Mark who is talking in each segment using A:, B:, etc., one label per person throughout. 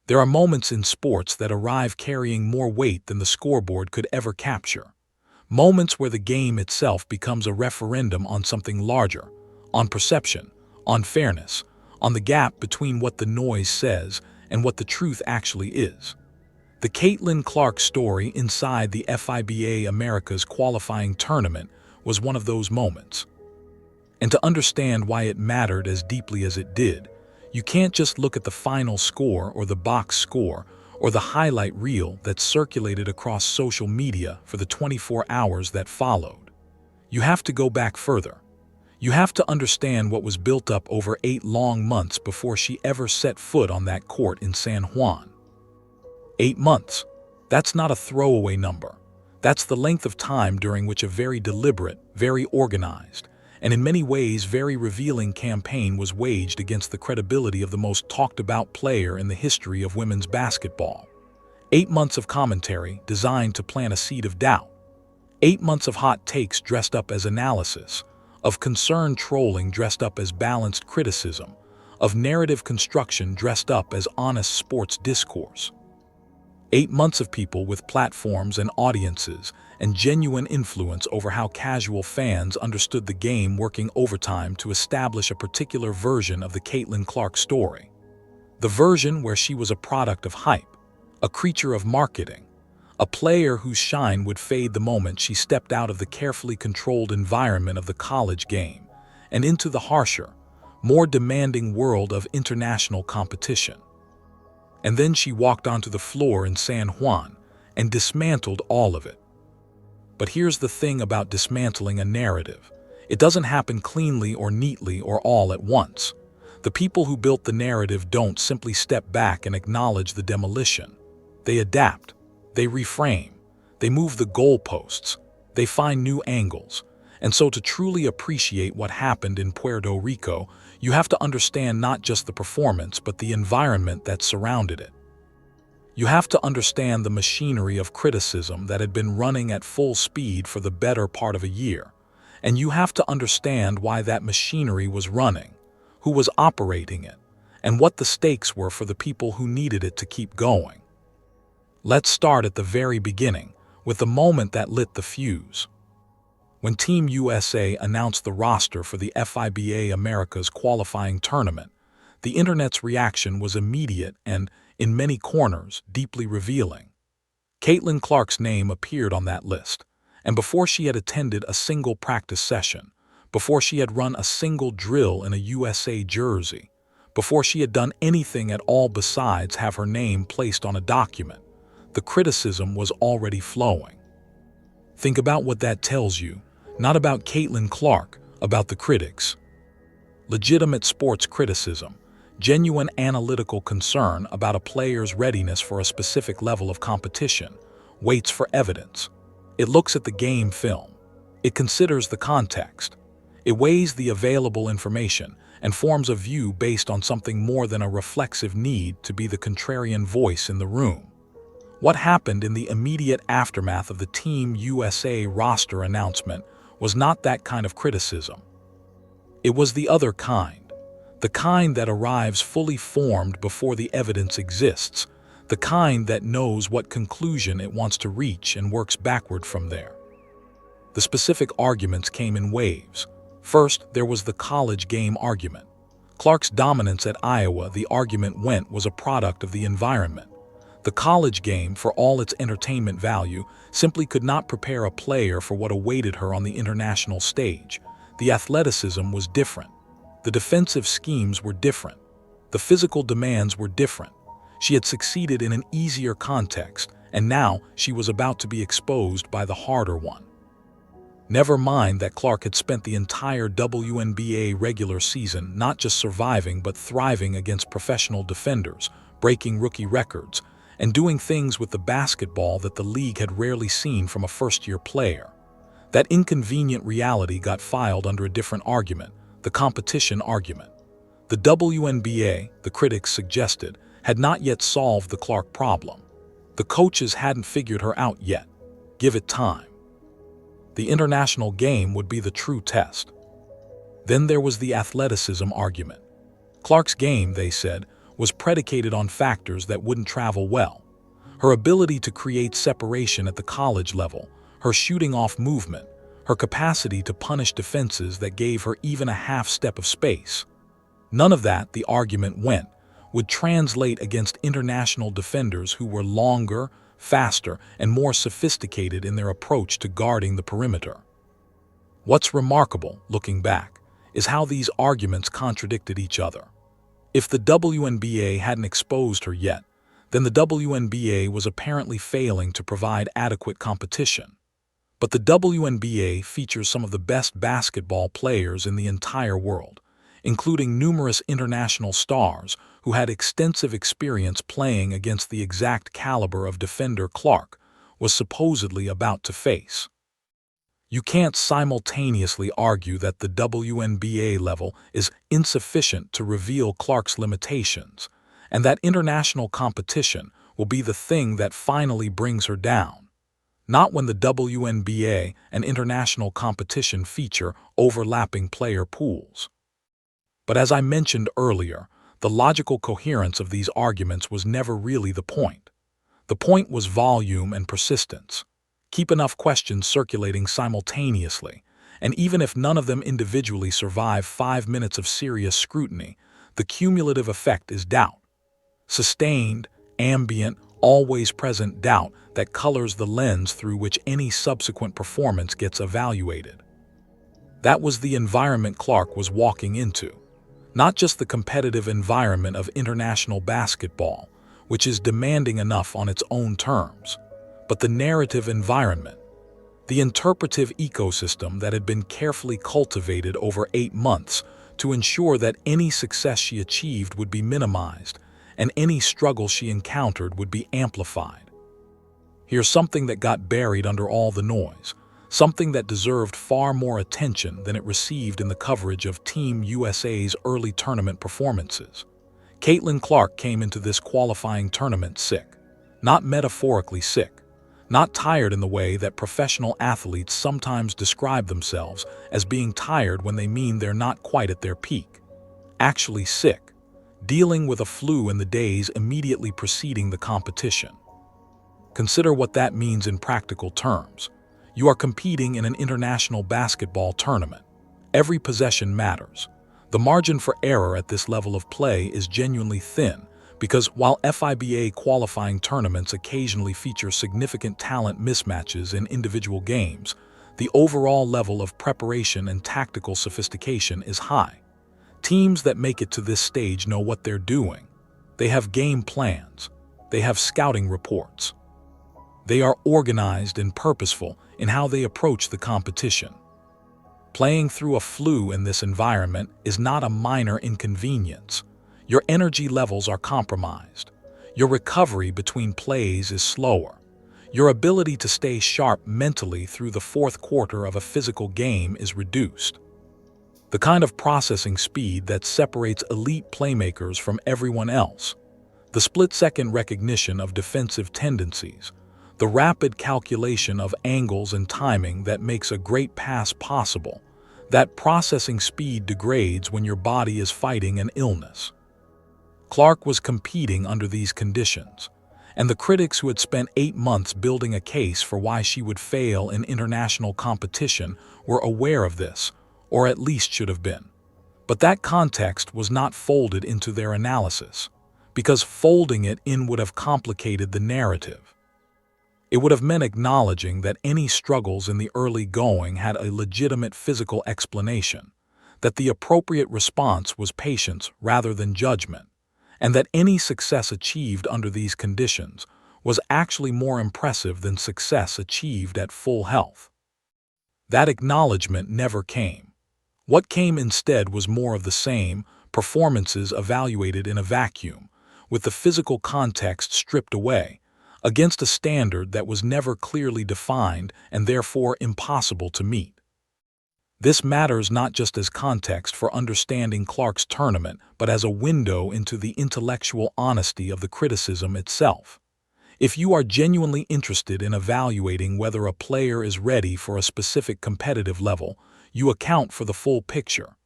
A: There are moments in sports that arrive carrying more weight than the scoreboard could ever capture. Moments where the game itself becomes a referendum on something larger, on perception, on fairness, on the gap between what the noise says and what the truth actually is. The Caitlyn Clark story inside the FIBA America's qualifying tournament was one of those moments. And to understand why it mattered as deeply as it did, you can't just look at the final score or the box score or the highlight reel that circulated across social media for the 24 hours that followed. You have to go back further. You have to understand what was built up over 8 long months before she ever set foot on that court in San Juan. 8 months. That's not a throwaway number. That's the length of time during which a very deliberate, very organized, and in many ways very revealing campaign was waged against the credibility of the most talked-about player in the history of women's basketball. 8 months of commentary designed to plant a seed of doubt. 8 months of hot takes dressed up as analysis, of concerned trolling dressed up as balanced criticism, of narrative construction dressed up as honest sports discourse. 8 months of people with platforms and audiences and genuine influence over how casual fans understood the game working overtime to establish a particular version of the Caitlyn Clark story. The version where she was a product of hype, a creature of marketing, a player whose shine would fade the moment she stepped out of the carefully controlled environment of the college game and into the harsher, more demanding world of international competition. And then she walked onto the floor in San Juan and dismantled all of it. But here's the thing about dismantling a narrative. It doesn't happen cleanly or neatly or all at once. The people who built the narrative don't simply step back and acknowledge the demolition. They adapt, they reframe, they move the goalposts, they find new angles. And so to truly appreciate what happened in Puerto Rico, you have to understand not just the performance, but the environment that surrounded it. You have to understand the machinery of criticism that had been running at full speed for the better part of a year. And you have to understand why that machinery was running, who was operating it, and what the stakes were for the people who needed it to keep going. Let's start at the very beginning, with the moment that lit the fuse. When Team USA announced the roster for the FIBA America's qualifying tournament, the internet's reaction was immediate and, in many corners, deeply revealing. Caitlyn Clark's name appeared on that list, and before she had attended a single practice session, before she had run a single drill in a USA jersey, before she had done anything at all besides have her name placed on a document, the criticism was already flowing. Think about what that tells you. Not about Caitlyn Clark, about the critics. Legitimate sports criticism, genuine analytical concern about a player's readiness for a specific level of competition, waits for evidence. It looks at the game film. It considers the context. It weighs the available information and forms a view based on something more than a reflexive need to be the contrarian voice in the room. What happened in the immediate aftermath of the Team USA roster announcement was not that kind of criticism. It was the other kind, the kind that arrives fully formed before the evidence exists, the kind that knows what conclusion it wants to reach and works backward from there. The specific arguments came in waves. First, there was the college game argument. Clark's dominance at Iowa, the argument went, was a product of the environment. The college game, for all its entertainment value, simply could not prepare a player for what awaited her on the international stage. The athleticism was different. The defensive schemes were different. The physical demands were different. She had succeeded in an easier context, and now she was about to be exposed by the harder one. Never mind that Clark had spent the entire WNBA regular season not just surviving but thriving against professional defenders, breaking rookie records, and doing things with the basketball that the league had rarely seen from a first-year player. That inconvenient reality got filed under a different argument, the competition argument. The WNBA, the critics suggested, had not yet solved the Clark problem. The coaches hadn't figured her out yet. Give it time. The international game would be the true test. Then there was the athleticism argument. Clark's game, they said, was predicated on factors that wouldn't travel well. Her ability to create separation at the college level, her shooting off movement, her capacity to punish defenses that gave her even a half step of space. None of that, the argument went, would translate against international defenders who were longer, faster, and more sophisticated in their approach to guarding the perimeter. What's remarkable, looking back, is how these arguments contradicted each other. If the WNBA hadn't exposed her yet, then the WNBA was apparently failing to provide adequate competition. But the WNBA features some of the best basketball players in the entire world, including numerous international stars who had extensive experience playing against the exact caliber of defender Clark was supposedly about to face. You can't simultaneously argue that the WNBA level is insufficient to reveal Clark's limitations, and that international competition will be the thing that finally brings her down. Not when the WNBA and international competition feature overlapping player pools. But as I mentioned earlier, the logical coherence of these arguments was never really the point. The point was volume and persistence. Keep enough questions circulating simultaneously, and even if none of them individually survive 5 minutes of serious scrutiny, the cumulative effect is doubt. Sustained, ambient, always present doubt that colors the lens through which any subsequent performance gets evaluated. That was the environment Clark was walking into. Not just the competitive environment of international basketball, which is demanding enough on its own terms, but the narrative environment, the interpretive ecosystem that had been carefully cultivated over 8 months to ensure that any success she achieved would be minimized and any struggle she encountered would be amplified. Here's something that got buried under all the noise, something that deserved far more attention than it received in the coverage of Team USA's early tournament performances. Caitlyn Clark came into this qualifying tournament sick, not metaphorically sick, not tired in the way that professional athletes sometimes describe themselves as being tired when they mean they're not quite at their peak. Actually sick, dealing with a flu in the days immediately preceding the competition. Consider what that means in practical terms. You are competing in an international basketball tournament. Every possession matters. The margin for error at this level of play is genuinely thin, because while FIBA qualifying tournaments occasionally feature significant talent mismatches in individual games, the overall level of preparation and tactical sophistication is high. Teams that make it to this stage know what they're doing. They have game plans. They have scouting reports. They are organized and purposeful in how they approach the competition. Playing through a flu in this environment is not a minor inconvenience. Your energy levels are compromised. Your recovery between plays is slower. Your ability to stay sharp mentally through the fourth quarter of a physical game is reduced. The kind of processing speed that separates elite playmakers from everyone else. The split-second recognition of defensive tendencies. The rapid calculation of angles and timing that makes a great pass possible. That processing speed degrades when your body is fighting an illness. Clark was competing under these conditions, and the critics who had spent 8 months building a case for why she would fail in international competition were aware of this, or at least should have been. But that context was not folded into their analysis, because folding it in would have complicated the narrative. It would have meant acknowledging that any struggles in the early going had a legitimate physical explanation, that the appropriate response was patience rather than judgment, and that any success achieved under these conditions was actually more impressive than success achieved at full health. That acknowledgement never came. What came instead was more of the same, performances evaluated in a vacuum, with the physical context stripped away, against a standard that was never clearly defined and therefore impossible to meet. This matters not just as context for understanding Clark's tournament, but as a window into the intellectual honesty of the criticism itself. If you are genuinely interested in evaluating whether a player is ready for a specific competitive level, you account for the full picture.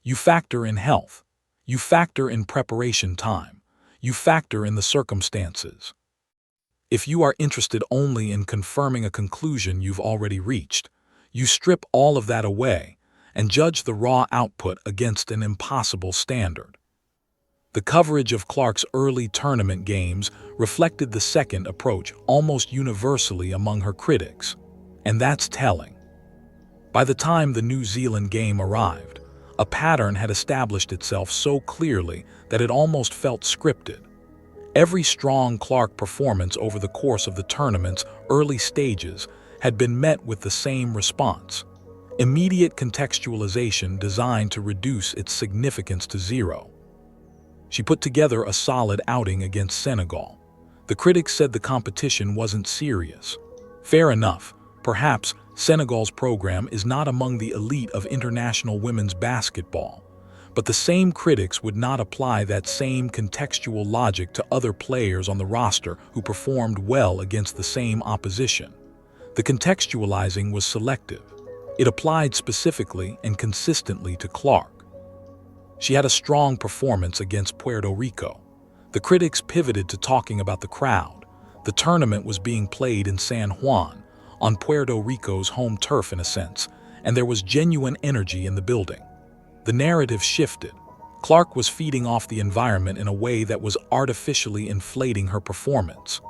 A: You factor in health. You factor in preparation time. You factor in the circumstances. If you are interested only in confirming a conclusion you've already reached, you strip all of that away and judge the raw output against an impossible standard. The coverage of Clark's early tournament games reflected the second approach almost universally among her critics, and that's telling. By the time the New Zealand game arrived, a pattern had established itself so clearly that it almost felt scripted. Every strong Clark performance over the course of the tournament's early stages had been met with the same response: immediate contextualization designed to reduce its significance to zero. She put together a solid outing against Senegal. The critics said the competition wasn't serious. Fair enough. Perhaps Senegal's program is not among the elite of international women's basketball, but the same critics would not apply that same contextual logic to other players on the roster who performed well against the same opposition. The contextualizing was selective. It applied specifically and consistently to Clark. She had a strong performance against Puerto Rico. The critics pivoted to talking about the crowd. The tournament was being played in San Juan, on Puerto Rico's home turf in a sense, and there was genuine energy in the building. The narrative shifted. Clark was feeding off the environment in a way that was artificially inflating her performance.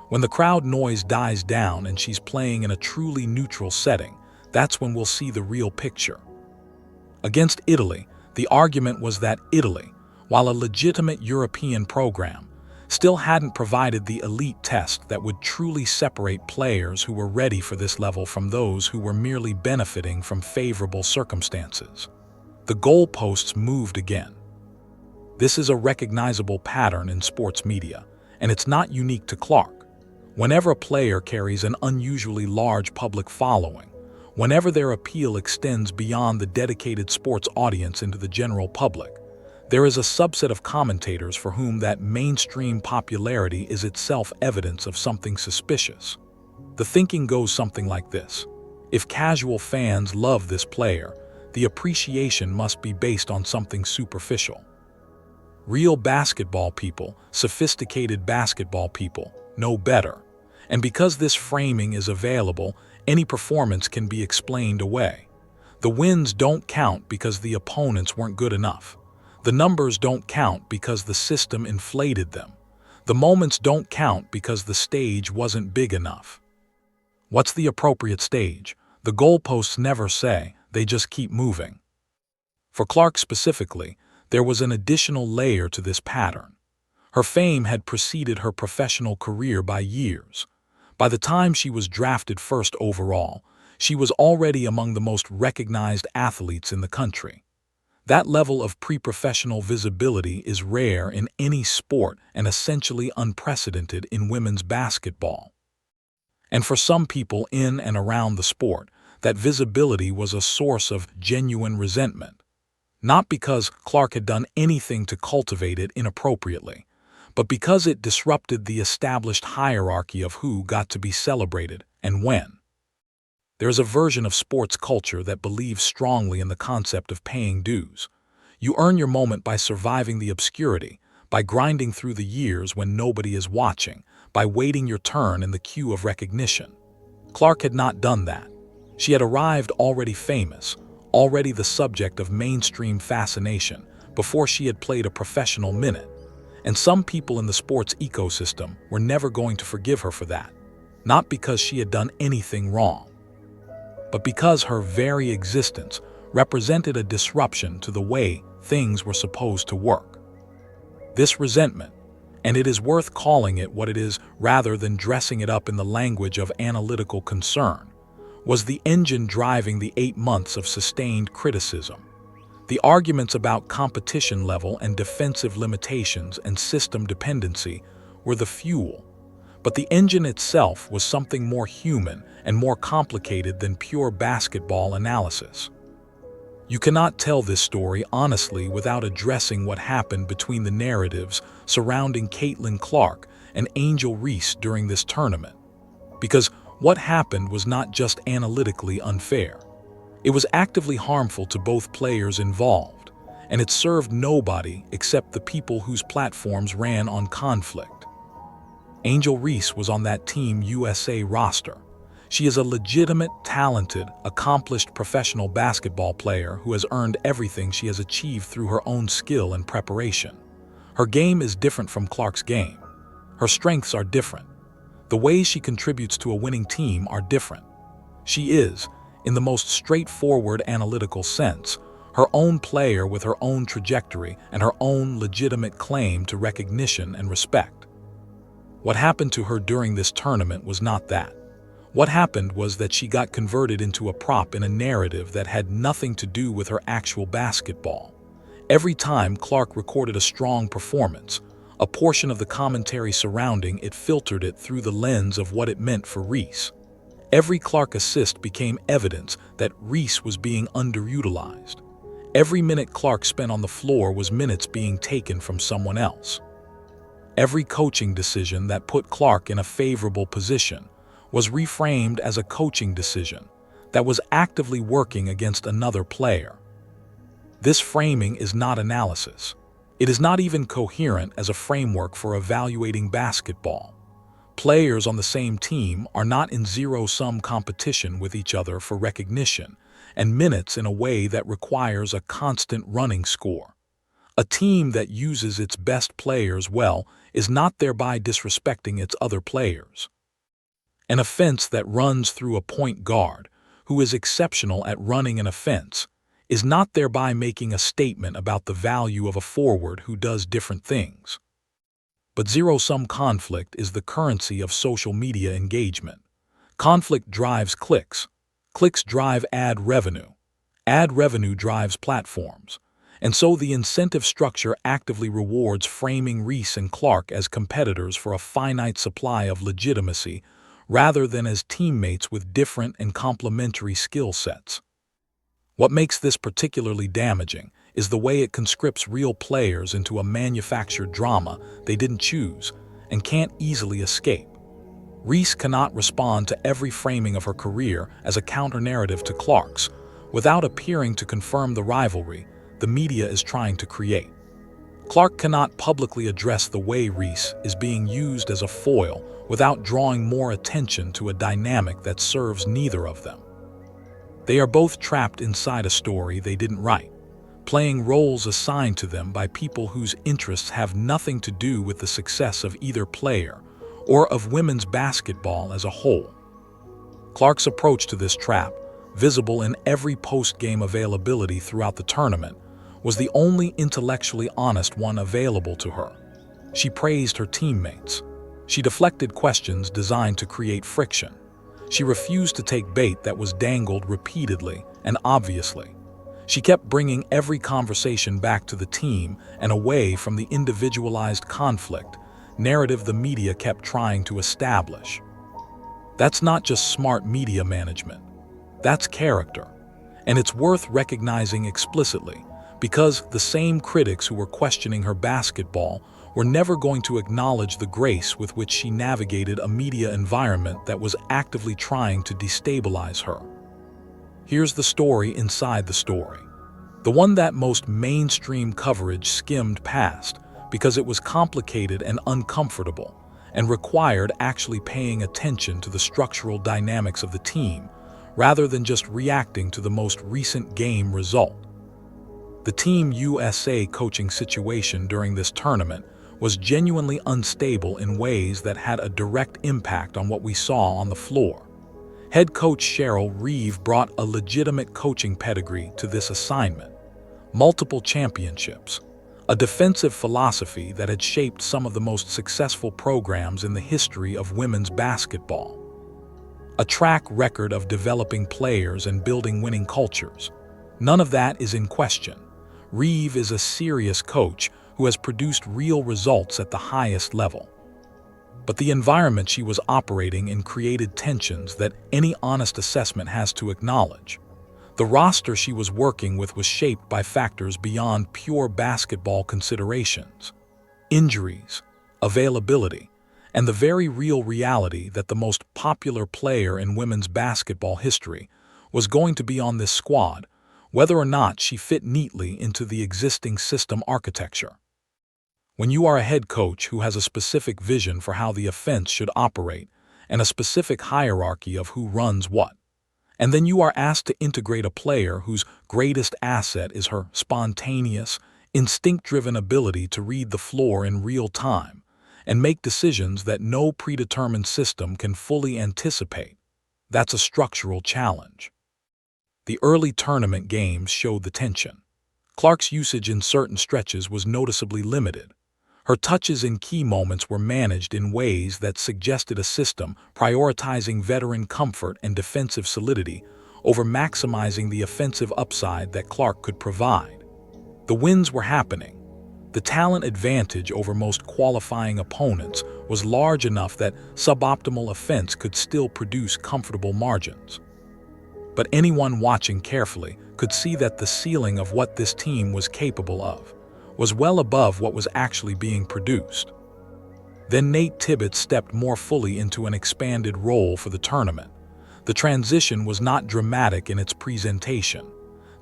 A: When the crowd noise dies down and she's playing in a truly neutral setting, that's when we'll see the real picture. Against Italy, the argument was that Italy, while a legitimate European program, still hadn't provided the elite test that would truly separate players who were ready for this level from those who were merely benefiting from favorable circumstances. The goalposts moved again. This is a recognizable pattern in sports media, and it's not unique to Clark. Whenever a player carries an unusually large public following, whenever their appeal extends beyond the dedicated sports audience into the general public, there is a subset of commentators for whom that mainstream popularity is itself evidence of something suspicious. The thinking goes something like this: if casual fans love this player, the appreciation must be based on something superficial. Real basketball people, sophisticated basketball people, know better. And because this framing is available, any performance can be explained away. The wins don't count because the opponents weren't good enough. The numbers don't count because the system inflated them. The moments don't count because the stage wasn't big enough. What's the appropriate stage? The goalposts never say, they just keep moving. For Clark specifically, there was an additional layer to this pattern. Her fame had preceded her professional career by years. By the time she was drafted first overall, she was already among the most recognized athletes in the country. That level of pre-professional visibility is rare in any sport and essentially unprecedented in women's basketball. And for some people in and around the sport, that visibility was a source of genuine resentment. Not because Clark had done anything to cultivate it inappropriately, but because it disrupted the established hierarchy of who got to be celebrated and when. There's a version of sports culture that believes strongly in the concept of paying dues. You earn your moment by surviving the obscurity, by grinding through the years when nobody is watching, by waiting your turn in the queue of recognition. Clark had not done that. She had arrived already famous, already the subject of mainstream fascination, before she had played a professional minute. And some people in the sports ecosystem were never going to forgive her for that. Not because she had done anything wrong, but because her very existence represented a disruption to the way things were supposed to work. This resentment, and it is worth calling it what it is rather than dressing it up in the language of analytical concern, was the engine driving the 8 months of sustained criticism. The arguments about competition level and defensive limitations and system dependency were the fuel, but the engine itself was something more human and more complicated than pure basketball analysis. You cannot tell this story honestly without addressing what happened between the narratives surrounding Caitlyn Clark and Angel Reese during this tournament. Because what happened was not just analytically unfair. It was actively harmful to both players involved, and it served nobody except the people whose platforms ran on conflict. Angel Reese was on that Team USA roster. She is a legitimate, talented, accomplished professional basketball player who has earned everything she has achieved through her own skill and preparation. Her game is different from Clark's game. Her strengths are different. The ways she contributes to a winning team are different. She is, in the most straightforward analytical sense, her own player with her own trajectory and her own legitimate claim to recognition and respect. What happened to her during this tournament was not that. What happened was that she got converted into a prop in a narrative that had nothing to do with her actual basketball. Every time Clark recorded a strong performance, a portion of the commentary surrounding it filtered it through the lens of what it meant for Reese. Every Clark assist became evidence that Reese was being underutilized. Every minute Clark spent on the floor was minutes being taken from someone else. Every coaching decision that put Clark in a favorable position was reframed as a coaching decision that was actively working against another player. This framing is not analysis. It is not even coherent as a framework for evaluating basketball. Players on the same team are not in zero-sum competition with each other for recognition and minutes in a way that requires a constant running score. A team that uses its best players well is not thereby disrespecting its other players. An offense that runs through a point guard, who is exceptional at running an offense, is not thereby making a statement about the value of a forward who does different things. But zero-sum conflict is the currency of social media engagement. Conflict drives clicks. Clicks drive ad revenue. Ad revenue drives platforms. And so the incentive structure actively rewards framing Reese and Clark as competitors for a finite supply of legitimacy, rather than as teammates with different and complementary skill sets. What makes this particularly damaging is the way it conscripts real players into a manufactured drama they didn't choose and can't easily escape. Reese cannot respond to every framing of her career as a counter-narrative to Clark's without appearing to confirm the rivalry the media is trying to create. Clark cannot publicly address the way Reese is being used as a foil without drawing more attention to a dynamic that serves neither of them. They are both trapped inside a story they didn't write, playing roles assigned to them by people whose interests have nothing to do with the success of either player or of women's basketball as a whole. Clark's approach to this trap, visible in every post-game availability throughout the tournament, was the only intellectually honest one available to her. She praised her teammates. She deflected questions designed to create friction. She refused to take bait that was dangled repeatedly and obviously. She kept bringing every conversation back to the team and away from the individualized conflict narrative the media kept trying to establish. That's not just smart media management. That's character. And it's worth recognizing explicitly, because the same critics who were questioning her basketball were never going to acknowledge the grace with which she navigated a media environment that was actively trying to destabilize her. Here's the story inside the story. The one that most mainstream coverage skimmed past because it was complicated and uncomfortable and required actually paying attention to the structural dynamics of the team rather than just reacting to the most recent game result. The Team USA coaching situation during this tournament was genuinely unstable in ways that had a direct impact on what we saw on the floor. Head coach Cheryl Reeve brought a legitimate coaching pedigree to this assignment. Multiple championships, a defensive philosophy that had shaped some of the most successful programs in the history of women's basketball. A track record of developing players and building winning cultures. None of that is in question. Reeve is a serious coach who has produced real results at the highest level. But the environment she was operating in created tensions that any honest assessment has to acknowledge. The roster she was working with was shaped by factors beyond pure basketball considerations. Injuries, availability, and the very real reality that the most popular player in women's basketball history was going to be on this squad whether or not she fit neatly into the existing system architecture. When you are a head coach who has a specific vision for how the offense should operate and a specific hierarchy of who runs what, and then you are asked to integrate a player whose greatest asset is her spontaneous, instinct-driven ability to read the floor in real time and make decisions that no predetermined system can fully anticipate, that's a structural challenge. The early tournament games showed the tension. Clark's usage in certain stretches was noticeably limited. Her touches in key moments were managed in ways that suggested a system prioritizing veteran comfort and defensive solidity over maximizing the offensive upside that Clark could provide. The wins were happening. The talent advantage over most qualifying opponents was large enough that suboptimal offense could still produce comfortable margins. But anyone watching carefully could see that the ceiling of what this team was capable of was well above what was actually being produced. Then Nate Tibbetts stepped more fully into an expanded role for the tournament. The transition was not dramatic in its presentation.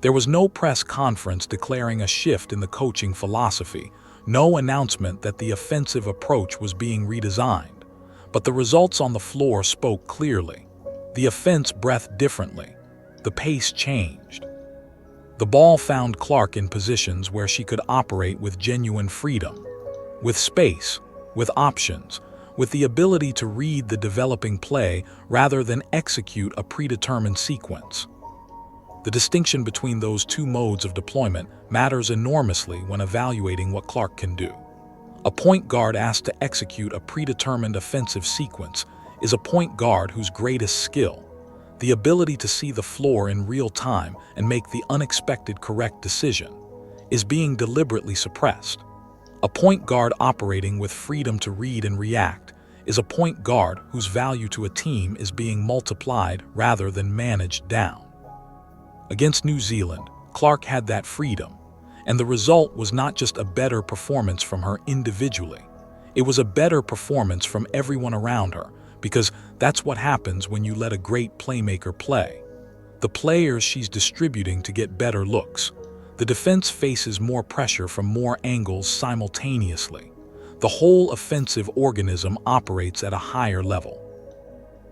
A: There was no press conference declaring a shift in the coaching philosophy, no announcement that the offensive approach was being redesigned. But the results on the floor spoke clearly. The offense breathed differently. The pace changed. The ball found Clark in positions where she could operate with genuine freedom, with space, with options, with the ability to read the developing play rather than execute a predetermined sequence. The distinction between those two modes of deployment matters enormously when evaluating what Clark can do. A point guard asked to execute a predetermined offensive sequence is a point guard whose greatest skill, the ability to see the floor in real time and make the unexpected correct decision, is being deliberately suppressed. A point guard operating with freedom to read and react is a point guard whose value to a team is being multiplied rather than managed down. Against New Zealand, Clark had that freedom, and the result was not just a better performance from her individually. It was a better performance from everyone around her, because that's what happens when you let a great playmaker play. The players she's distributing to get better looks. The defense faces more pressure from more angles simultaneously. The whole offensive organism operates at a higher level.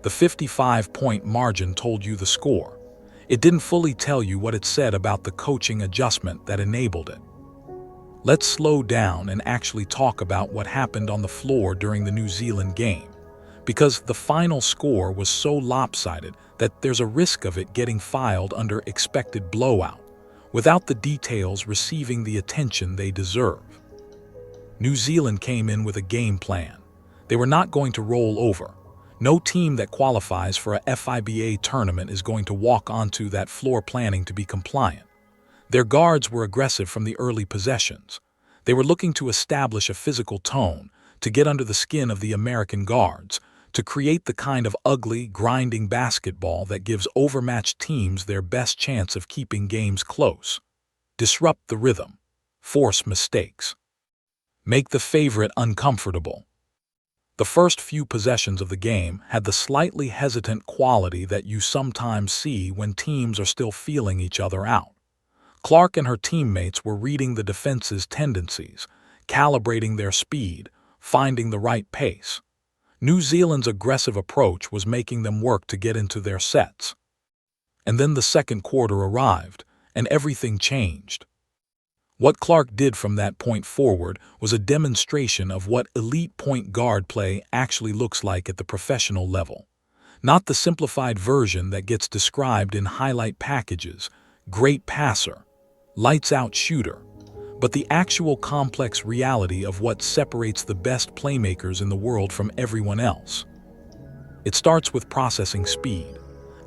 A: The 55-point margin told you the score. It didn't fully tell you what it said about the coaching adjustment that enabled it. Let's slow down and actually talk about what happened on the floor during the New Zealand game, because the final score was so lopsided that there's a risk of it getting filed under expected blowout, without the details receiving the attention they deserve. New Zealand came in with a game plan. They were not going to roll over. No team that qualifies for a FIBA tournament is going to walk onto that floor planning to be compliant. Their guards were aggressive from the early possessions. They were looking to establish a physical tone, to get under the skin of the American guards, to create the kind of ugly, grinding basketball that gives overmatched teams their best chance of keeping games close. Disrupt the rhythm. Force mistakes. Make the favorite uncomfortable. The first few possessions of the game had the slightly hesitant quality that you sometimes see when teams are still feeling each other out. Clark and her teammates were reading the defense's tendencies, calibrating their speed, finding the right pace. New Zealand's aggressive approach was making them work to get into their sets. And then the second quarter arrived, and everything changed. What Clark did from that point forward was a demonstration of what elite point guard play actually looks like at the professional level. Not the simplified version that gets described in highlight packages, great passer, lights-out shooter, but the actual complex reality of what separates the best playmakers in the world from everyone else. It starts with processing speed.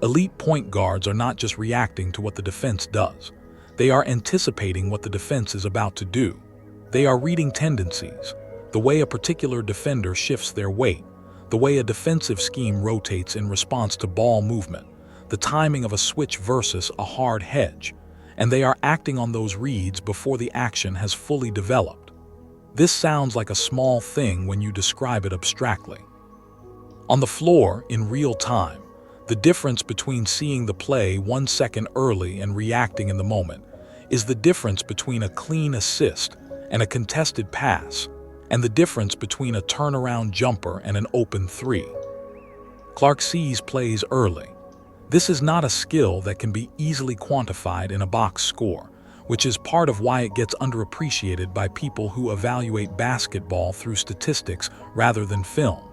A: Elite point guards are not just reacting to what the defense does. They are anticipating what the defense is about to do. They are reading tendencies, the way a particular defender shifts their weight, the way a defensive scheme rotates in response to ball movement, the timing of a switch versus a hard hedge, and they are acting on those reads before the action has fully developed. This sounds like a small thing when you describe it abstractly. On the floor, in real time, The difference between seeing the play 1 second early and reacting in the moment is the difference between a clean assist and a contested pass, and the difference between a turnaround jumper and an open three. Clark sees plays early. This is not a skill that can be easily quantified in a box score, which is part of why it gets underappreciated by people who evaluate basketball through statistics rather than film.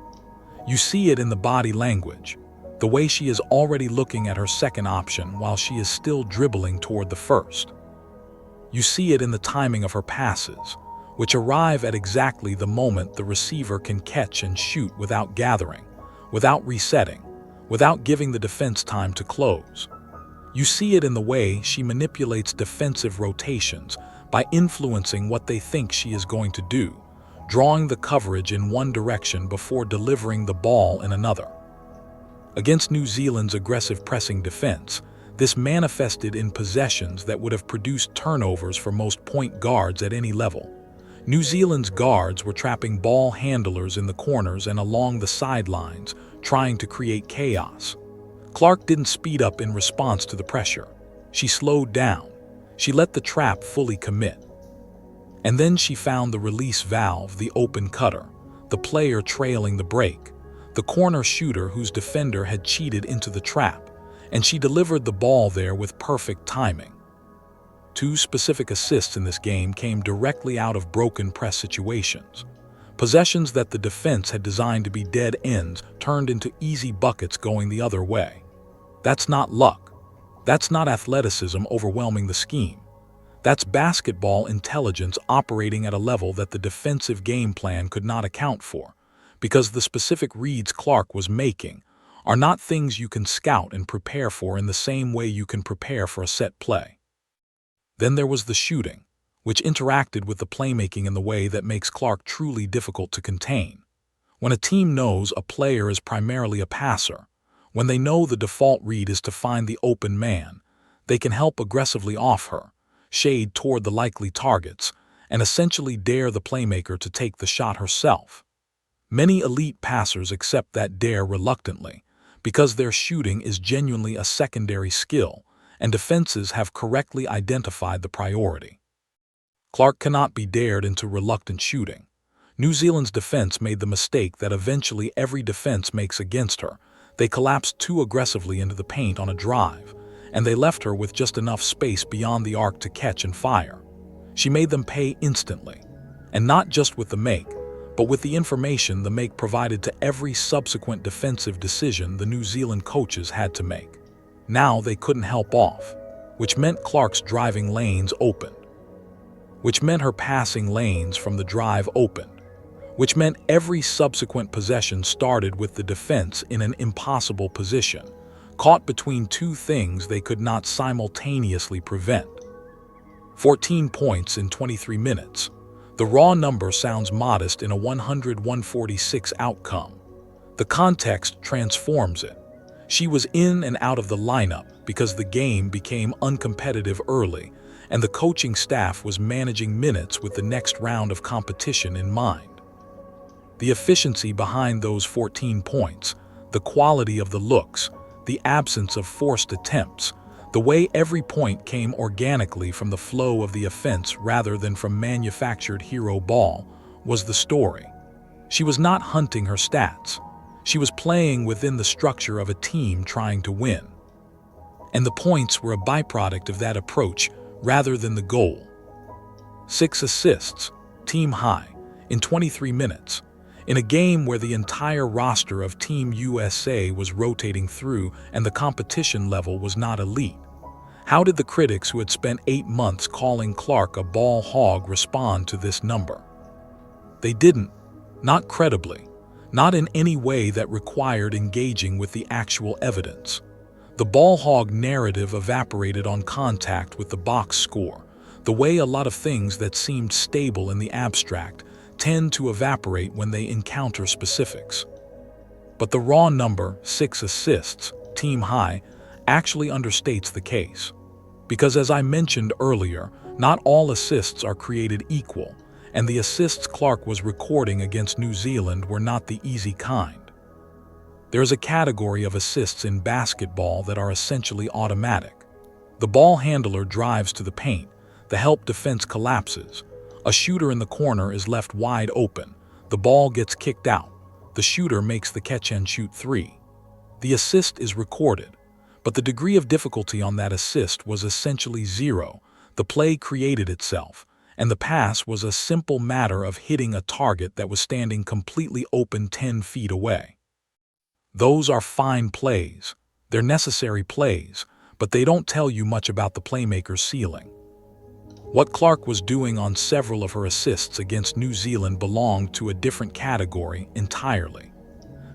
A: You see it in the body language, the way she is already looking at her second option while she is still dribbling toward the first. You see it in the timing of her passes, which arrive at exactly the moment the receiver can catch and shoot without gathering, without resetting, without giving the defense time to close. You see it in the way she manipulates defensive rotations by influencing what they think she is going to do, drawing the coverage in one direction before delivering the ball in another. Against New Zealand's aggressive pressing defense, this manifested in possessions that would have produced turnovers for most point guards at any level. New Zealand's guards were trapping ball handlers in the corners and along the sidelines, trying to create chaos. Clark didn't speed up in response to the pressure. She slowed down. She let the trap fully commit. And then she found the release valve, the open cutter, the player trailing the break, the corner shooter whose defender had cheated into the trap, and she delivered the ball there with perfect timing. 2 specific assists in this game came directly out of broken press situations. Possessions that the defense had designed to be dead ends turned into easy buckets going the other way. That's not luck. That's not athleticism overwhelming the scheme. That's basketball intelligence operating at a level that the defensive game plan could not account for, because the specific reads Clark was making are not things you can scout and prepare for in the same way you can prepare for a set play. Then there was the shooting, which interacted with the playmaking in the way that makes Clark truly difficult to contain. When a team knows a player is primarily a passer, when they know the default read is to find the open man, they can help aggressively off her, shade toward the likely targets, and essentially dare the playmaker to take the shot herself. Many elite passers accept that dare reluctantly, because their shooting is genuinely a secondary skill, and defenses have correctly identified the priority. Clark cannot be dared into reluctant shooting. New Zealand's defense made the mistake that eventually every defense makes against her. They collapsed too aggressively into the paint on a drive, and they left her with just enough space beyond the arc to catch and fire. She made them pay instantly, and not just with the make, but with the information the make provided to every subsequent defensive decision the New Zealand coaches had to make. Now they couldn't help off, which meant Clark's driving lanes opened, which meant her passing lanes from the drive opened, which meant every subsequent possession started with the defense in an impossible position, caught between 2 things they could not simultaneously prevent. 14 points in 23 minutes. The raw number sounds modest in a 100-146 outcome. The context transforms it. She was in and out of the lineup because the game became uncompetitive early, and the coaching staff was managing minutes with the next round of competition in mind. The efficiency behind those 14 points, the quality of the looks, the absence of forced attempts, the way every point came organically from the flow of the offense rather than from manufactured hero ball, was the story. She was not hunting her stats. She was playing within the structure of a team trying to win. And the points were a byproduct of that approach rather than the goal. 6 assists, team high, in 23 minutes, in a game where the entire roster of Team USA was rotating through and the competition level was not elite. How did the critics who had spent 8 months calling Clark a ball hog respond to this number? They didn't, not credibly. Not in any way that required engaging with the actual evidence. The ball hog narrative evaporated on contact with the box score, the way a lot of things that seemed stable in the abstract tend to evaporate when they encounter specifics. But the raw number, 6 assists, team high, actually understates the case. Because as I mentioned earlier, not all assists are created equal, and the assists Clark was recording against New Zealand were not the easy kind. There is a category of assists in basketball that are essentially automatic. The ball handler drives to the paint, the help defense collapses, a shooter in the corner is left wide open, the ball gets kicked out, the shooter makes the catch-and-shoot three. The assist is recorded, but the degree of difficulty on that assist was essentially zero. The play created itself, and the pass was a simple matter of hitting a target that was standing completely open 10 feet away. Those are fine plays. They're necessary plays, but they don't tell you much about the playmaker's ceiling. What Clark was doing on several of her assists against New Zealand belonged to a different category entirely.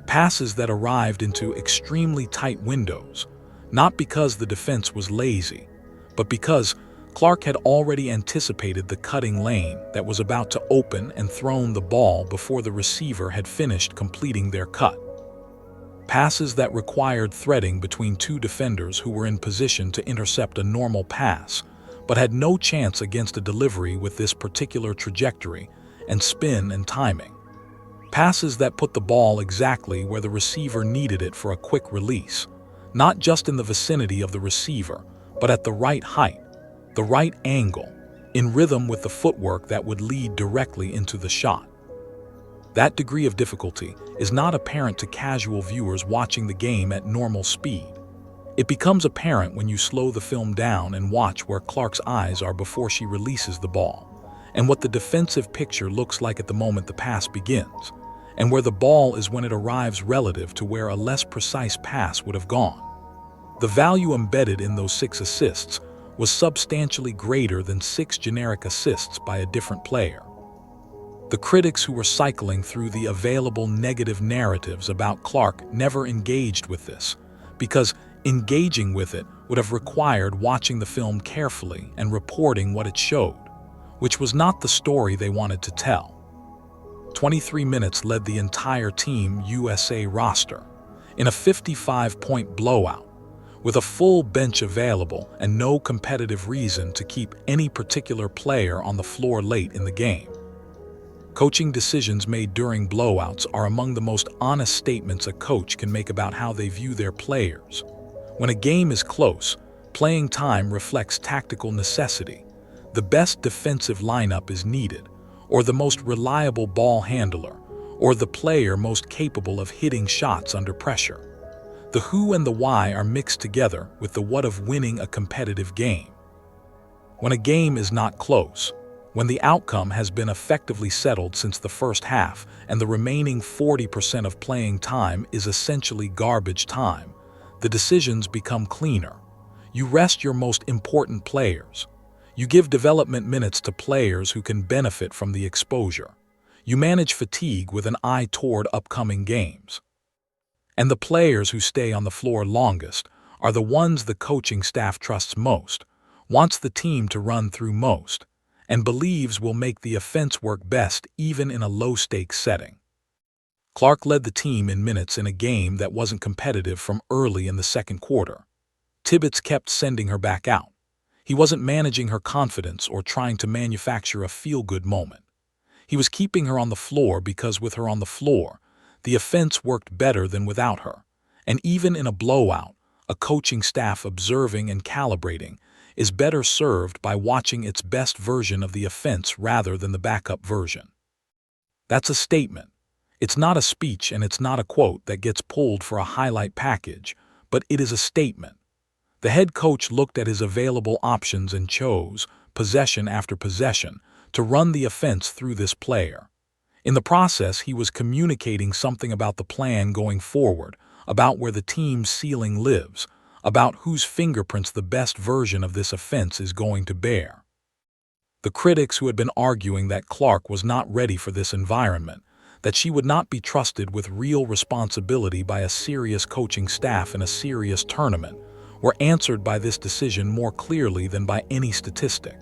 A: Passes that arrived into extremely tight windows, not because the defense was lazy, but because Clark had already anticipated the cutting lane that was about to open and thrown the ball before the receiver had finished completing their cut. Passes that required threading between two defenders who were in position to intercept a normal pass, but had no chance against a delivery with this particular trajectory and spin and timing. Passes that put the ball exactly where the receiver needed it for a quick release, not just in the vicinity of the receiver, but at the right height, the right angle, in rhythm with the footwork that would lead directly into the shot. That degree of difficulty is not apparent to casual viewers watching the game at normal speed. It becomes apparent when you slow the film down and watch where Clark's eyes are before she releases the ball, and what the defensive picture looks like at the moment the pass begins, and where the ball is when it arrives relative to where a less precise pass would have gone. The value embedded in those 6 assists was substantially greater than 6 generic assists by a different player. The critics who were cycling through the available negative narratives about Clark never engaged with this, because engaging with it would have required watching the film carefully and reporting what it showed, which was not the story they wanted to tell. 23 minutes led the entire Team USA roster in a 55-point blowout, with a full bench available and no competitive reason to keep any particular player on the floor late in the game. Coaching decisions made during blowouts are among the most honest statements a coach can make about how they view their players. When a game is close, playing time reflects tactical necessity. The best defensive lineup is needed, or the most reliable ball handler, or the player most capable of hitting shots under pressure. The who and the why are mixed together with the what of winning a competitive game. When a game is not close, when the outcome has been effectively settled since the first half and the remaining 40% of playing time is essentially garbage time, the decisions become cleaner. You rest your most important players. You give development minutes to players who can benefit from the exposure. You manage fatigue with an eye toward upcoming games. And the players who stay on the floor longest are the ones the coaching staff trusts most, wants the team to run through most, and believes will make the offense work best even in a low-stakes setting. Clark led the team in minutes in a game that wasn't competitive from early in the second quarter. Tibbetts kept sending her back out. He wasn't managing her confidence or trying to manufacture a feel-good moment. He was keeping her on the floor because with her on the floor, the offense worked better than without her. And even in a blowout, a coaching staff observing and calibrating is better served by watching its best version of the offense rather than the backup version. That's a statement. It's not a speech and it's not a quote that gets pulled for a highlight package, but it is a statement. The head coach looked at his available options and chose, possession after possession, to run the offense through this player. In the process, he was communicating something about the plan going forward, about where the team's ceiling lives, about whose fingerprints the best version of this offense is going to bear. The critics who had been arguing that Clark was not ready for this environment, that she would not be trusted with real responsibility by a serious coaching staff in a serious tournament, were answered by this decision more clearly than by any statistic.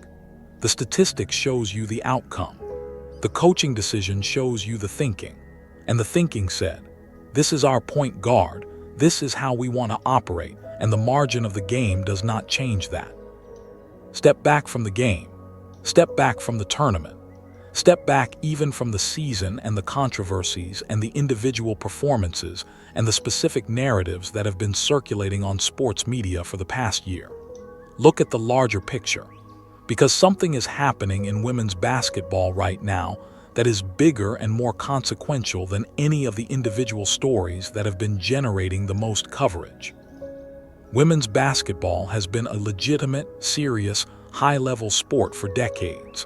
A: The statistic shows you the outcome. The coaching decision shows you the thinking. And the thinking said, this is our point guard, this is how we want to operate, and the margin of the game does not change that. Step back from the game. Step back from the tournament. Step back even from the season and the controversies and the individual performances and the specific narratives that have been circulating on sports media for the past year. Look at the larger picture, because something is happening in women's basketball right now that is bigger and more consequential than any of the individual stories that have been generating the most coverage. Women's basketball has been a legitimate, serious, high-level sport for decades.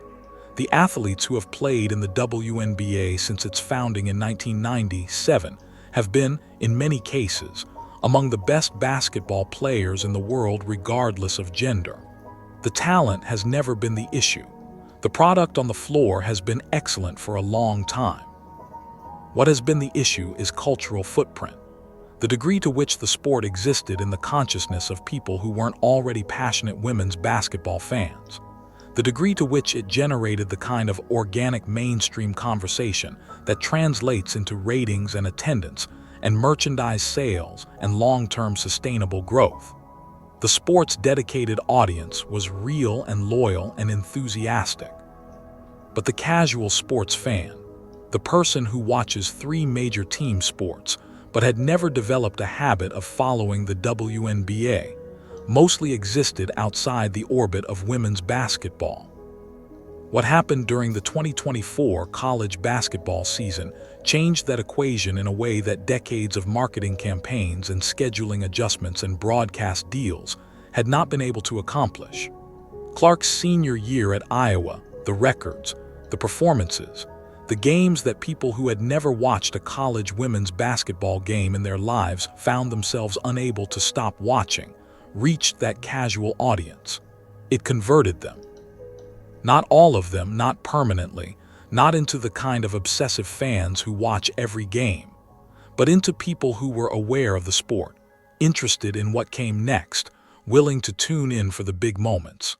A: The athletes who have played in the WNBA since its founding in 1997 have been, in many cases, among the best basketball players in the world regardless of gender. The talent has never been the issue. The product on the floor has been excellent for a long time. What has been the issue is cultural footprint, the degree to which the sport existed in the consciousness of people who weren't already passionate women's basketball fans, the degree to which it generated the kind of organic mainstream conversation that translates into ratings and attendance and merchandise sales and long-term sustainable growth. The sport's dedicated audience was real and loyal and enthusiastic. But the casual sports fan, the person who watches 3 major team sports but had never developed a habit of following the WNBA, mostly existed outside the orbit of women's basketball. What happened during the 2024 college basketball season changed that equation in a way that decades of marketing campaigns and scheduling adjustments and broadcast deals had not been able to accomplish. Clark's senior year at Iowa, the records, the performances, the games that people who had never watched a college women's basketball game in their lives found themselves unable to stop watching, reached that casual audience. It converted them. Not all of them, not permanently, not into the kind of obsessive fans who watch every game, but into people who were aware of the sport, interested in what came next, willing to tune in for the big moments.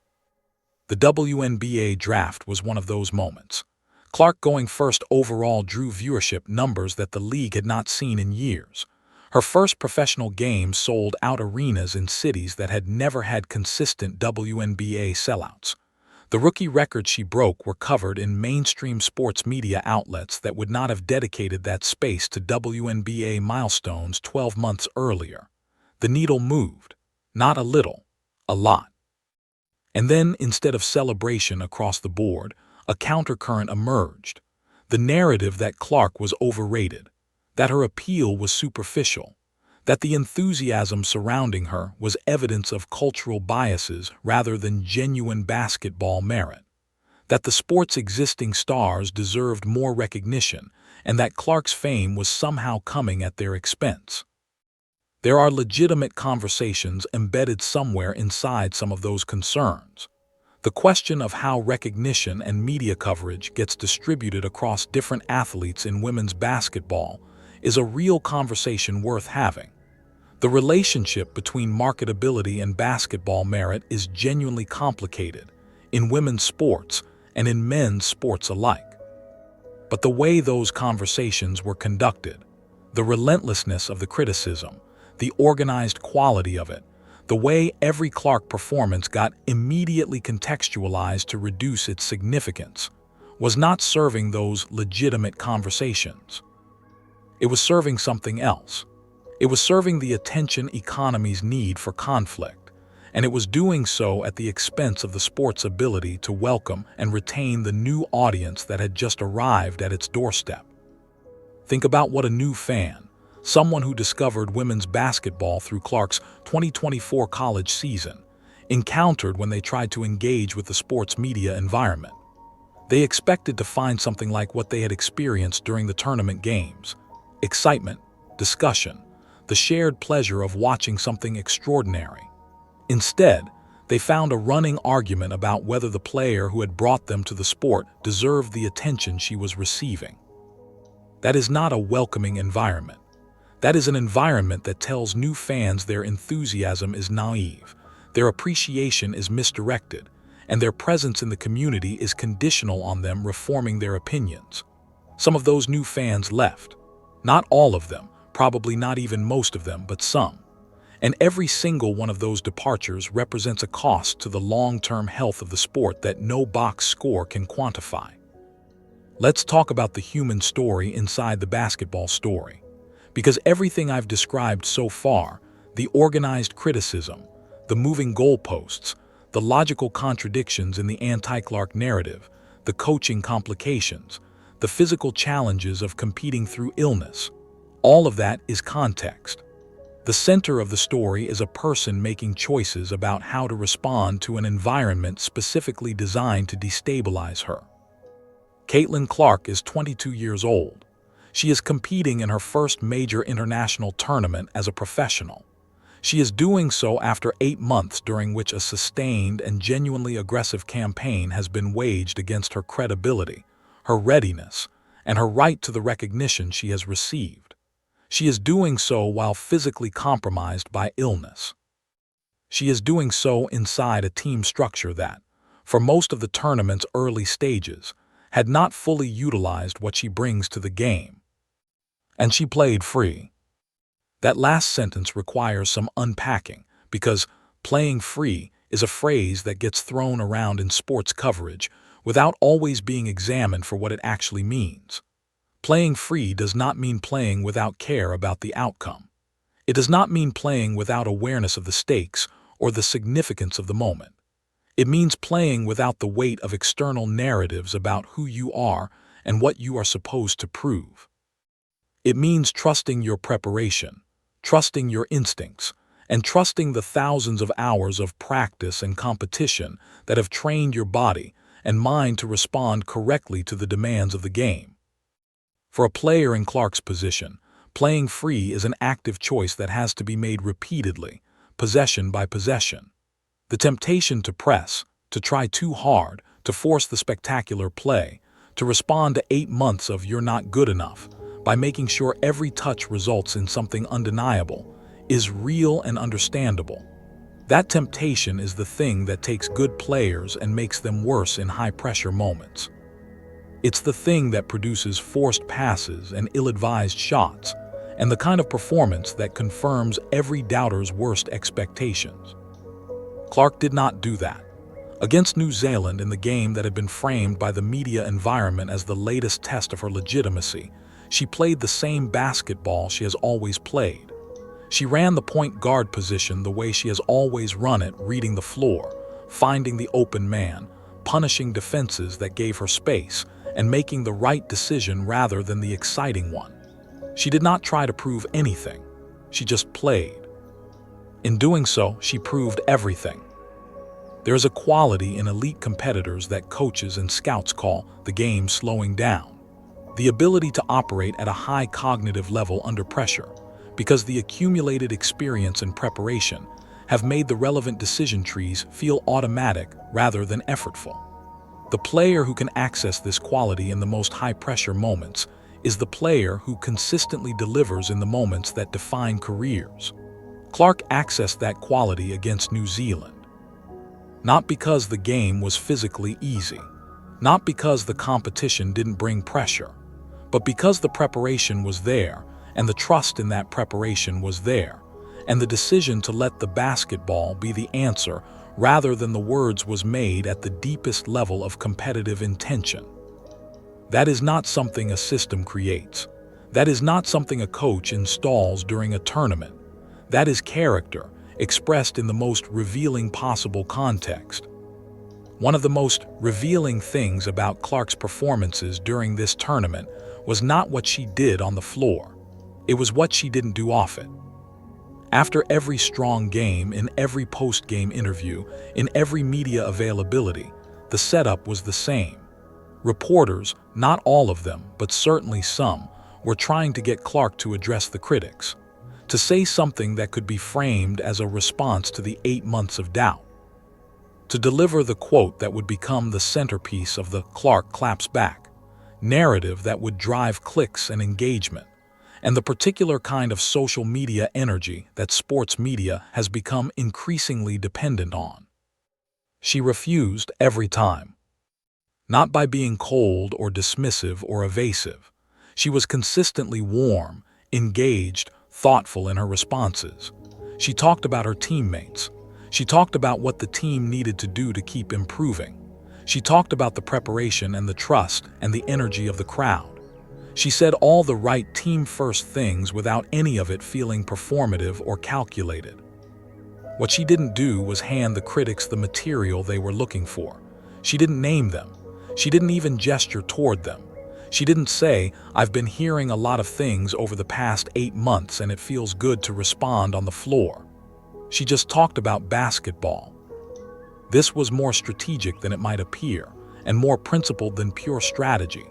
A: The WNBA draft was one of those moments. Clark going first overall drew viewership numbers that the league had not seen in years. Her first professional game sold out arenas in cities that had never had consistent WNBA sellouts. The rookie records she broke were covered in mainstream sports media outlets that would not have dedicated that space to WNBA milestones 12 months earlier. The needle moved, not a little, a lot. And then, instead of celebration across the board, a countercurrent emerged. The narrative that Clark was overrated, that her appeal was superficial, that the enthusiasm surrounding her was evidence of cultural biases rather than genuine basketball merit, that the sport's existing stars deserved more recognition, and that Clark's fame was somehow coming at their expense. There are legitimate conversations embedded somewhere inside some of those concerns. The question of how recognition and media coverage gets distributed across different athletes in women's basketball is a real conversation worth having. The relationship between marketability and basketball merit is genuinely complicated in women's sports and in men's sports alike. But the way those conversations were conducted, the relentlessness of the criticism, the organized quality of it, the way every Clark performance got immediately contextualized to reduce its significance, was not serving those legitimate conversations. It was serving something else. It was serving the attention economy's need for conflict, and it was doing so at the expense of the sport's ability to welcome and retain the new audience that had just arrived at its doorstep. Think about what a new fan, someone who discovered women's basketball through Clark's 2024 college season, encountered when they tried to engage with the sports media environment. They expected to find something like what they had experienced during the tournament games: excitement, discussion, the shared pleasure of watching something extraordinary. Instead, they found a running argument about whether the player who had brought them to the sport deserved the attention she was receiving. That is not a welcoming environment. That is an environment that tells new fans their enthusiasm is naive, their appreciation is misdirected, and their presence in the community is conditional on them reforming their opinions. Some of those new fans left. Not all of them, probably not even most of them, but some. And every single one of those departures represents a cost to the long-term health of the sport that no box score can quantify. Let's talk about the human story inside the basketball story. Because everything I've described so far, the organized criticism, the moving goalposts, the logical contradictions in the anti-Clark narrative, the coaching complications, the physical challenges of competing through illness, all of that is context. The center of the story is a person making choices about how to respond to an environment specifically designed to destabilize her. Caitlyn Clark is 22 years old. She is competing in her first major international tournament as a professional. She is doing so after 8 months during which a sustained and genuinely aggressive campaign has been waged against her credibility, her readiness, and her right to the recognition she has received. She is doing so while physically compromised by illness. She is doing so inside a team structure that, for most of the tournament's early stages, had not fully utilized what she brings to the game. And she played free. That last sentence requires some unpacking because playing free is a phrase that gets thrown around in sports coverage without always being examined for what it actually means. Playing free does not mean playing without care about the outcome. It does not mean playing without awareness of the stakes or the significance of the moment. It means playing without the weight of external narratives about who you are and what you are supposed to prove. It means trusting your preparation, trusting your instincts, and trusting the thousands of hours of practice and competition that have trained your body and mind to respond correctly to the demands of the game. For a player in Clark's position, playing free is an active choice that has to be made repeatedly, possession by possession. The temptation to press, to try too hard, to force the spectacular play, to respond to 8 months of "you're not good enough," by making sure every touch results in something undeniable, is real and understandable. That temptation is the thing that takes good players and makes them worse in high-pressure moments. It's the thing that produces forced passes and ill-advised shots, and the kind of performance that confirms every doubter's worst expectations. Clark did not do that. Against New Zealand in the game that had been framed by the media environment as the latest test of her legitimacy, she played the same basketball she has always played. She ran the point guard position the way she has always run it, reading the floor, finding the open man, punishing defenses that gave her space, and making the right decision rather than the exciting one. She did not try to prove anything. She just played. In doing so, she proved everything. There is a quality in elite competitors that coaches and scouts call the game slowing down. The ability to operate at a high cognitive level under pressure, because the accumulated experience and preparation have made the relevant decision trees feel automatic rather than effortful. The player who can access this quality in the most high-pressure moments is the player who consistently delivers in the moments that define careers. Clark accessed that quality against New Zealand. Not because the game was physically easy, not because the competition didn't bring pressure, but because the preparation was there, and the trust in that preparation was there, and the decision to let the basketball be the answer rather than the words was made at the deepest level of competitive intention. That is not something a system creates. That is not something a coach installs during a tournament. That is character, expressed in the most revealing possible context. One of the most revealing things about Clark's performances during this tournament was not what she did on the floor. It was what she didn't do off it. After every strong game, in every post-game interview, in every media availability, the setup was the same. Reporters, not all of them, but certainly some, were trying to get Clark to address the critics, to say something that could be framed as a response to the 8 months of doubt, to deliver the quote that would become the centerpiece of the "Clark claps back" narrative that would drive clicks and engagement, and the particular kind of social media energy that sports media has become increasingly dependent on. She refused every time. Not by being cold or dismissive or evasive. She was consistently warm, engaged, thoughtful in her responses. She talked about her teammates. She talked about what the team needed to do to keep improving. She talked about the preparation and the trust and the energy of the crowd. She said all the right team-first things without any of it feeling performative or calculated. What she didn't do was hand the critics the material they were looking for. She didn't name them. She didn't even gesture toward them. She didn't say, "I've been hearing a lot of things over the past 8 months and it feels good to respond on the floor." She just talked about basketball. This was more strategic than it might appear, and more principled than pure strategy.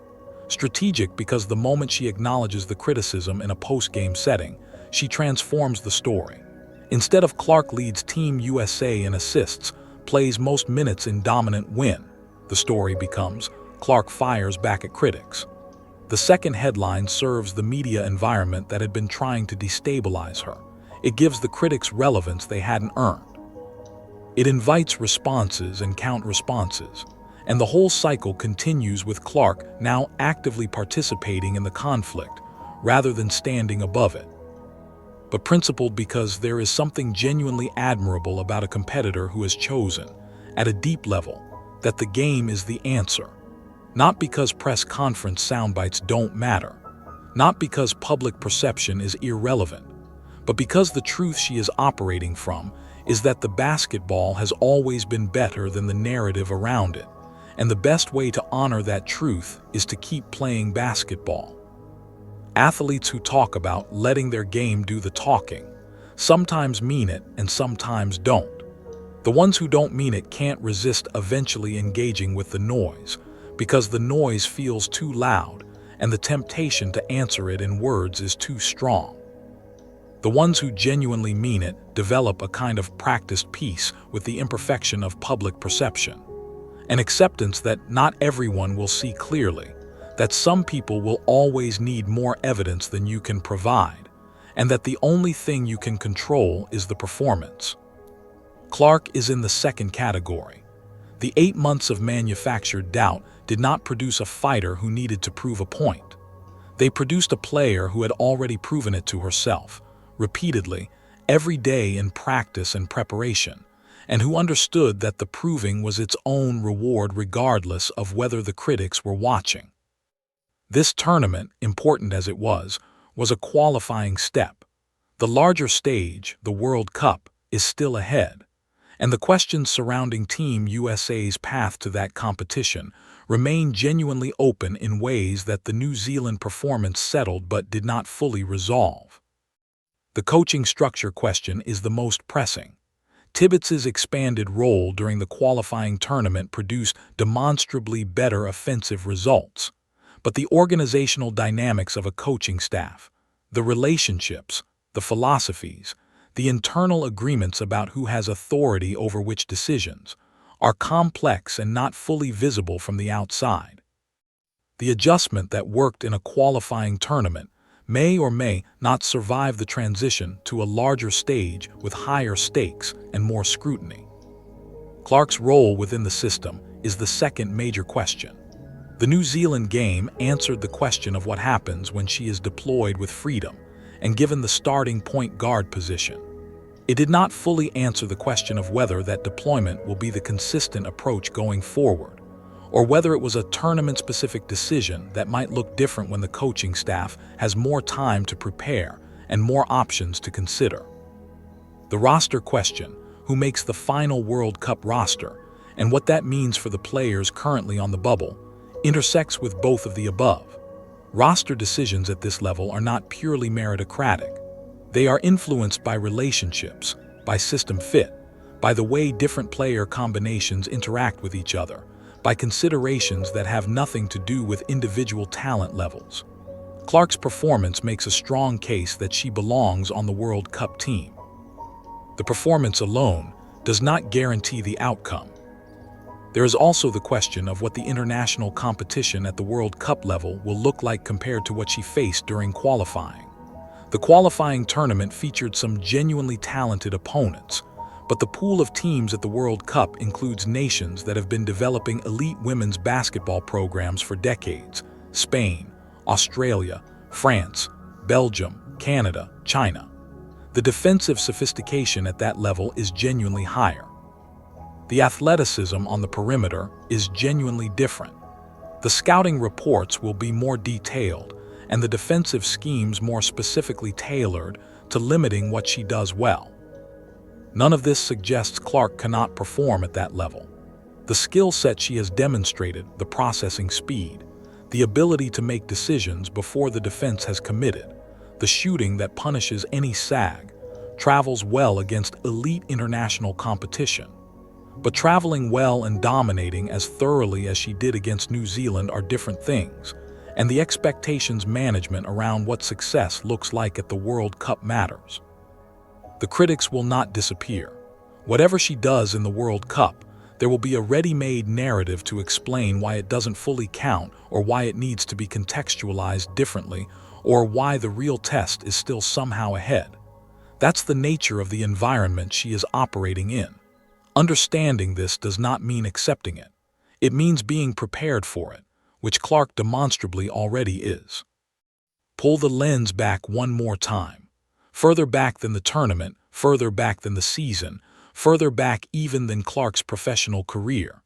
A: Strategic because the moment she acknowledges the criticism in a post-game setting, she transforms the story. Instead of Clark leads Team USA in assists, plays most minutes in dominant win, the story becomes Clark fires back at critics. The second headline serves the media environment that had been trying to destabilize her. It gives the critics relevance they hadn't earned. It invites responses and counter-responses, and the whole cycle continues with Clark now actively participating in the conflict, rather than standing above it. But principled because there is something genuinely admirable about a competitor who has chosen, at a deep level, that the game is the answer. Not because press conference soundbites don't matter, not because public perception is irrelevant, but because the truth she is operating from is that the basketball has always been better than the narrative around it, and the best way to honor that truth is to keep playing basketball. Athletes who talk about letting their game do the talking sometimes mean it and sometimes don't. The ones who don't mean it can't resist eventually engaging with the noise, because the noise feels too loud and the temptation to answer it in words is too strong. The ones who genuinely mean it develop a kind of practiced peace with the imperfection of public perception, an acceptance that not everyone will see clearly, that some people will always need more evidence than you can provide, and that the only thing you can control is the performance. Clark is in the second category. The 8 months of manufactured doubt did not produce a fighter who needed to prove a point. They produced a player who had already proven it to herself, repeatedly, every day in practice and preparation, and who understood that the proving was its own reward regardless of whether the critics were watching. This tournament, important as it was a qualifying step. The larger stage, the World Cup, is still ahead, and the questions surrounding Team USA's path to that competition remain genuinely open in ways that the New Zealand performance settled but did not fully resolve. The coaching structure question is the most pressing. Tibbetts' expanded role during the qualifying tournament produced demonstrably better offensive results. But the organizational dynamics of a coaching staff, the relationships, the philosophies, the internal agreements about who has authority over which decisions, are complex and not fully visible from the outside. The adjustment that worked in a qualifying tournament may or may not survive the transition to a larger stage with higher stakes and more scrutiny. Clark's role within the system is the second major question. The New Zealand game answered the question of what happens when she is deployed with freedom and given the starting point guard position. It did not fully answer the question of whether that deployment will be the consistent approach going forward, or whether it was a tournament-specific decision that might look different when the coaching staff has more time to prepare and more options to consider. The roster question, who makes the final World Cup roster, and what that means for the players currently on the bubble, intersects with both of the above. Roster decisions at this level are not purely meritocratic. They are influenced by relationships, by system fit, by the way different player combinations interact with each other, by considerations that have nothing to do with individual talent levels. Clark's performance makes a strong case that she belongs on the World Cup team. The performance alone does not guarantee the outcome. There is also the question of what the international competition at the World Cup level will look like compared to what she faced during qualifying. The qualifying tournament featured some genuinely talented opponents, but the pool of teams at the World Cup includes nations that have been developing elite women's basketball programs for decades: Spain, Australia, France, Belgium, Canada, China. The defensive sophistication at that level is genuinely higher. The athleticism on the perimeter is genuinely different. The scouting reports will be more detailed, and the defensive schemes more specifically tailored to limiting what she does well. None of this suggests Clark cannot perform at that level. The skill set she has demonstrated, the processing speed, the ability to make decisions before the defense has committed, the shooting that punishes any sag, travels well against elite international competition. But traveling well and dominating as thoroughly as she did against New Zealand are different things, and the expectations management around what success looks like at the World Cup matters. The critics will not disappear. Whatever she does in the World Cup, there will be a ready-made narrative to explain why it doesn't fully count, or why it needs to be contextualized differently, or why the real test is still somehow ahead. That's the nature of the environment she is operating in. Understanding this does not mean accepting it. It means being prepared for it, which Clark demonstrably already is. Pull the lens back one more time. Further back than the tournament, further back than the season, further back even than Clark's professional career.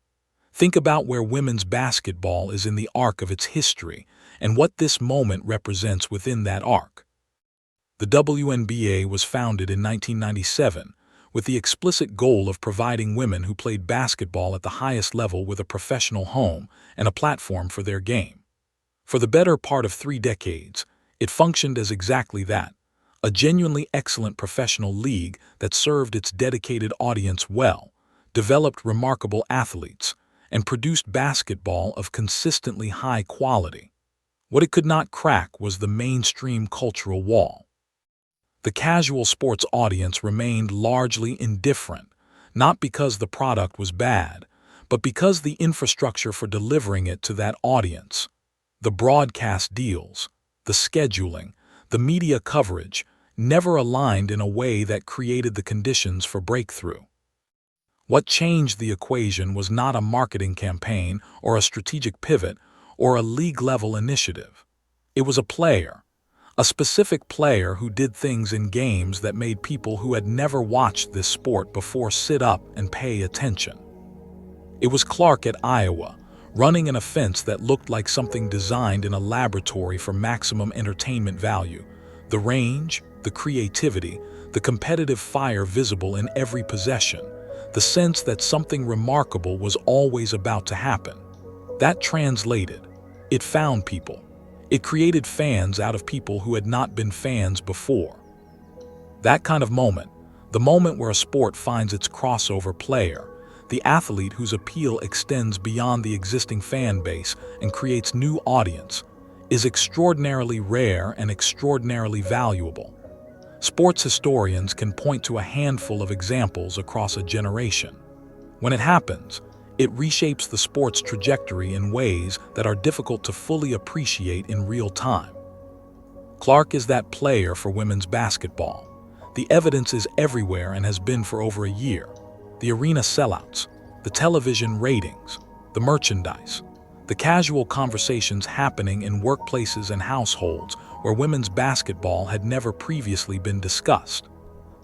A: Think about where women's basketball is in the arc of its history and what this moment represents within that arc. The WNBA was founded in 1997 with the explicit goal of providing women who played basketball at the highest level with a professional home and a platform for their game. For the better part of 3 decades, it functioned as exactly that, a genuinely excellent professional league that served its dedicated audience well, developed remarkable athletes, and produced basketball of consistently high quality. What it could not crack was the mainstream cultural wall. The casual sports audience remained largely indifferent, not because the product was bad, but because the infrastructure for delivering it to that audience, the broadcast deals, the scheduling, the media coverage, never aligned in a way that created the conditions for breakthrough. What changed the equation was not a marketing campaign or a strategic pivot or a league-level initiative. It was a player. A specific player who did things in games that made people who had never watched this sport before sit up and pay attention. It was Clark at Iowa, running an offense that looked like something designed in a laboratory for maximum entertainment value. The range, the creativity, the competitive fire visible in every possession, the sense that something remarkable was always about to happen. That translated. It found people. It created fans out of people who had not been fans before. That kind of moment, the moment where a sport finds its crossover player, the athlete whose appeal extends beyond the existing fan base and creates new audience, is extraordinarily rare and extraordinarily valuable. Sports historians can point to a handful of examples across a generation. When it happens, it reshapes the sport's trajectory in ways that are difficult to fully appreciate in real time. Clark is that player for women's basketball. The evidence is everywhere and has been for over a year. The arena sellouts, the television ratings, the merchandise, the casual conversations happening in workplaces and households where women's basketball had never previously been discussed.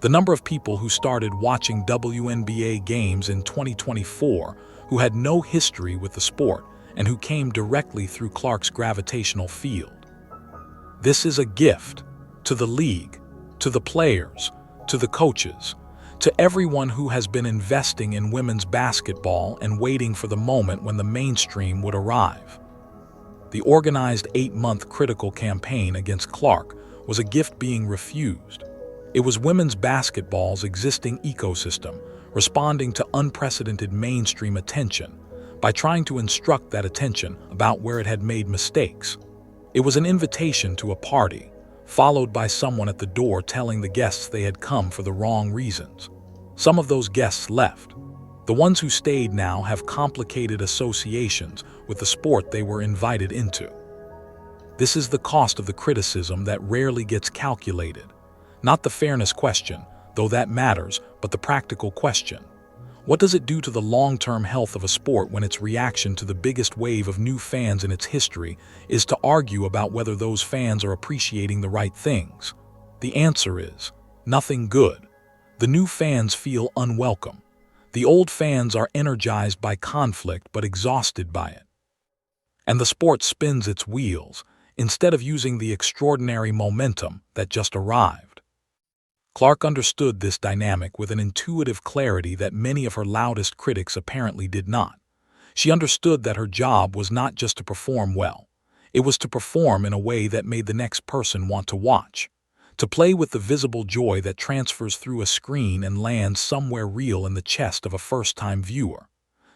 A: The number of people who started watching WNBA games in 2024 who had no history with the sport and who came directly through Clark's gravitational field. This is a gift to the league, to the players, to the coaches, to everyone who has been investing in women's basketball and waiting for the moment when the mainstream would arrive. The organized 8-month critical campaign against Clark was a gift being refused. It was women's basketball's existing ecosystem responding to unprecedented mainstream attention by trying to instruct that attention about where it had made mistakes. It was an invitation to a party, followed by someone at the door telling the guests they had come for the wrong reasons. Some of those guests left. The ones who stayed now have complicated associations with the sport they were invited into. This is the cost of the criticism that rarely gets calculated. Not the fairness question, though that matters, but the practical question. What does it do to the long-term health of a sport when its reaction to the biggest wave of new fans in its history is to argue about whether those fans are appreciating the right things? The answer is nothing good. The new fans feel unwelcome. The old fans are energized by conflict but exhausted by it. And the sport spins its wheels, instead of using the extraordinary momentum that just arrived. Clark understood this dynamic with an intuitive clarity that many of her loudest critics apparently did not. She understood that her job was not just to perform well. It was to perform in a way that made the next person want to watch. To play with the visible joy that transfers through a screen and lands somewhere real in the chest of a first-time viewer.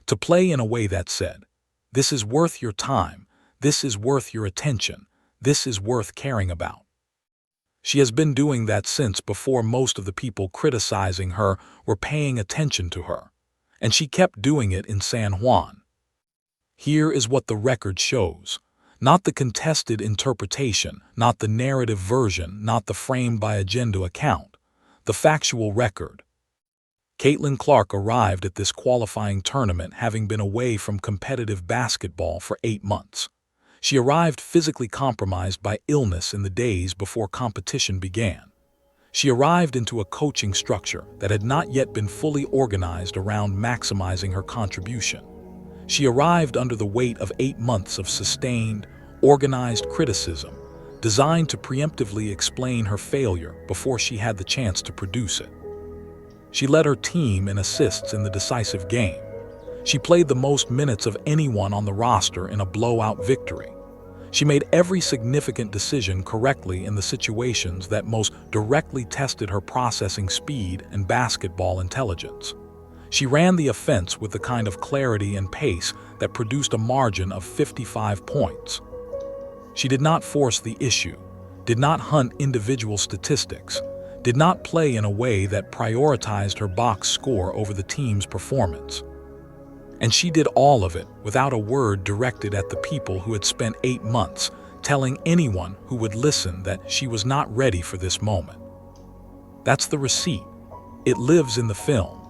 A: To play in a way that said, "This is worth your time. This is worth your attention. This is worth caring about." She has been doing that since before most of the people criticizing her were paying attention to her. And she kept doing it in San Juan. Here is what the record shows. Not the contested interpretation, not the narrative version, not the framed-by-agenda account. The factual record. Caitlyn Clark arrived at this qualifying tournament having been away from competitive basketball for 8 months. She arrived physically compromised by illness in the days before competition began. She arrived into a coaching structure that had not yet been fully organized around maximizing her contribution. She arrived under the weight of 8 months of sustained, organized criticism, designed to preemptively explain her failure before she had the chance to produce it. She led her team in assists in the decisive game. She played the most minutes of anyone on the roster in a blowout victory. She made every significant decision correctly in the situations that most directly tested her processing speed and basketball intelligence. She ran the offense with the kind of clarity and pace that produced a margin of 55 points. She did not force the issue, did not hunt individual statistics, did not play in a way that prioritized her box score over the team's performance. And she did all of it without a word directed at the people who had spent 8 months telling anyone who would listen that she was not ready for this moment. That's the receipt. It lives in the film.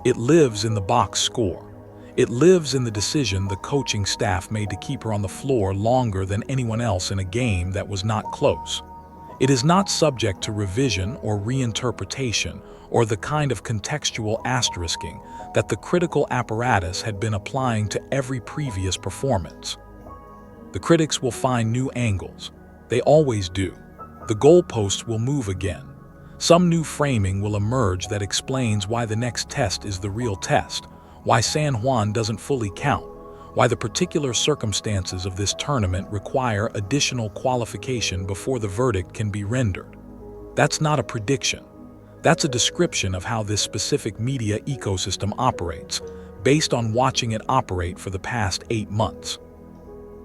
A: It lives in the box score. It lives in the decision the coaching staff made to keep her on the floor longer than anyone else in a game that was not close. It is not subject to revision or reinterpretation or the kind of contextual asterisking that the critical apparatus had been applying to every previous performance. The critics will find new angles. They always do. The goalposts will move again. Some new framing will emerge that explains why the next test is the real test, why San Juan doesn't fully count, why the particular circumstances of this tournament require additional qualification before the verdict can be rendered. That's not a prediction. That's a description of how this specific media ecosystem operates, based on watching it operate for the past 8 months.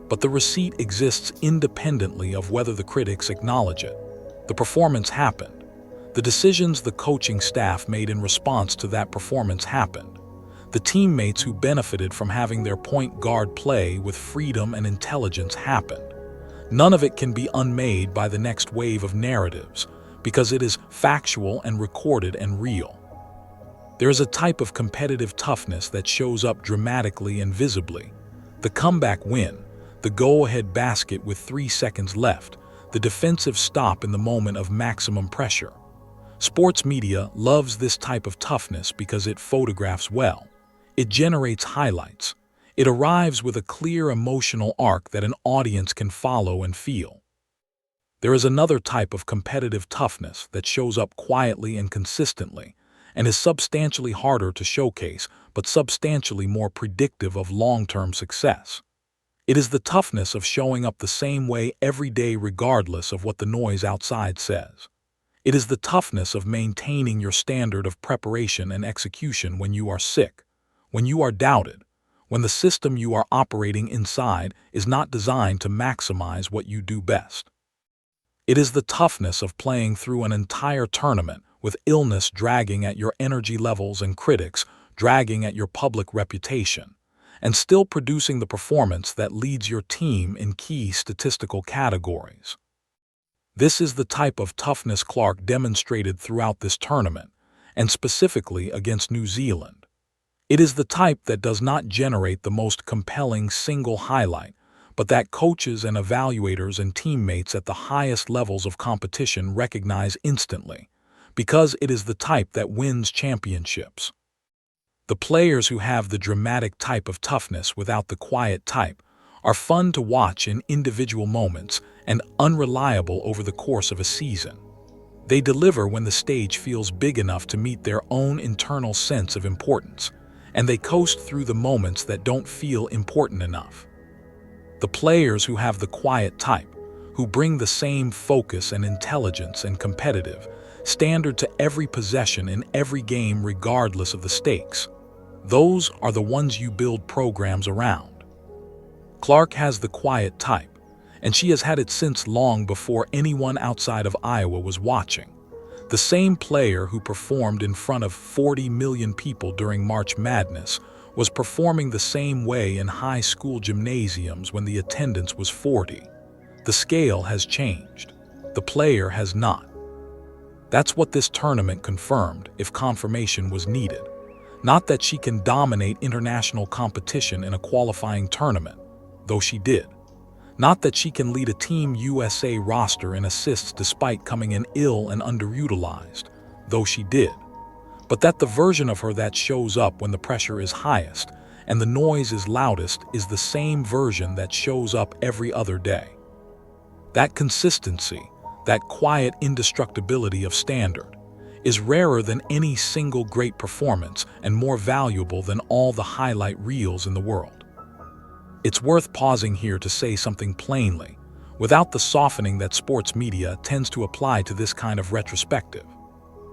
A: But the receipt exists independently of whether the critics acknowledge it. The performance happened. The decisions the coaching staff made in response to that performance happened. The teammates who benefited from having their point guard play with freedom and intelligence happened. None of it can be unmade by the next wave of narratives, because it is factual and recorded and real. There is a type of competitive toughness that shows up dramatically and visibly. The comeback win, the go-ahead basket with 3 seconds left, the defensive stop in the moment of maximum pressure. Sports media loves this type of toughness because it photographs well. It generates highlights. It arrives with a clear emotional arc that an audience can follow and feel. There is another type of competitive toughness that shows up quietly and consistently, and is substantially harder to showcase, but substantially more predictive of long-term success. It is the toughness of showing up the same way every day regardless of what the noise outside says. It is the toughness of maintaining your standard of preparation and execution when you are sick, when you are doubted, when the system you are operating inside is not designed to maximize what you do best. It is the toughness of playing through an entire tournament with illness dragging at your energy levels and critics dragging at your public reputation, and still producing the performance that leads your team in key statistical categories. This is the type of toughness Clark demonstrated throughout this tournament, and specifically against New Zealand. It is the type that does not generate the most compelling single highlight, but that coaches and evaluators and teammates at the highest levels of competition recognize instantly, because it is the type that wins championships. The players who have the dramatic type of toughness without the quiet type are fun to watch in individual moments and unreliable over the course of a season. They deliver when the stage feels big enough to meet their own internal sense of importance, and they coast through the moments that don't feel important enough. The players who have the quiet type, who bring the same focus and intelligence and competitive standard to every possession in every game regardless of the stakes, those are the ones you build programs around. Clark has the quiet type, and she has had it since long before anyone outside of Iowa was watching. The same player who performed in front of 40 million people during March Madness was performing the same way in high school gymnasiums when the attendance was 40. The scale has changed. The player has not. That's what this tournament confirmed, if confirmation was needed. Not that she can dominate international competition in a qualifying tournament, though she did. Not that she can lead a Team USA roster in assists despite coming in ill and underutilized, though she did. But that the version of her that shows up when the pressure is highest and the noise is loudest is the same version that shows up every other day. That consistency, that quiet indestructibility of standard, is rarer than any single great performance and more valuable than all the highlight reels in the world. It's worth pausing here to say something plainly, without the softening that sports media tends to apply to this kind of retrospective.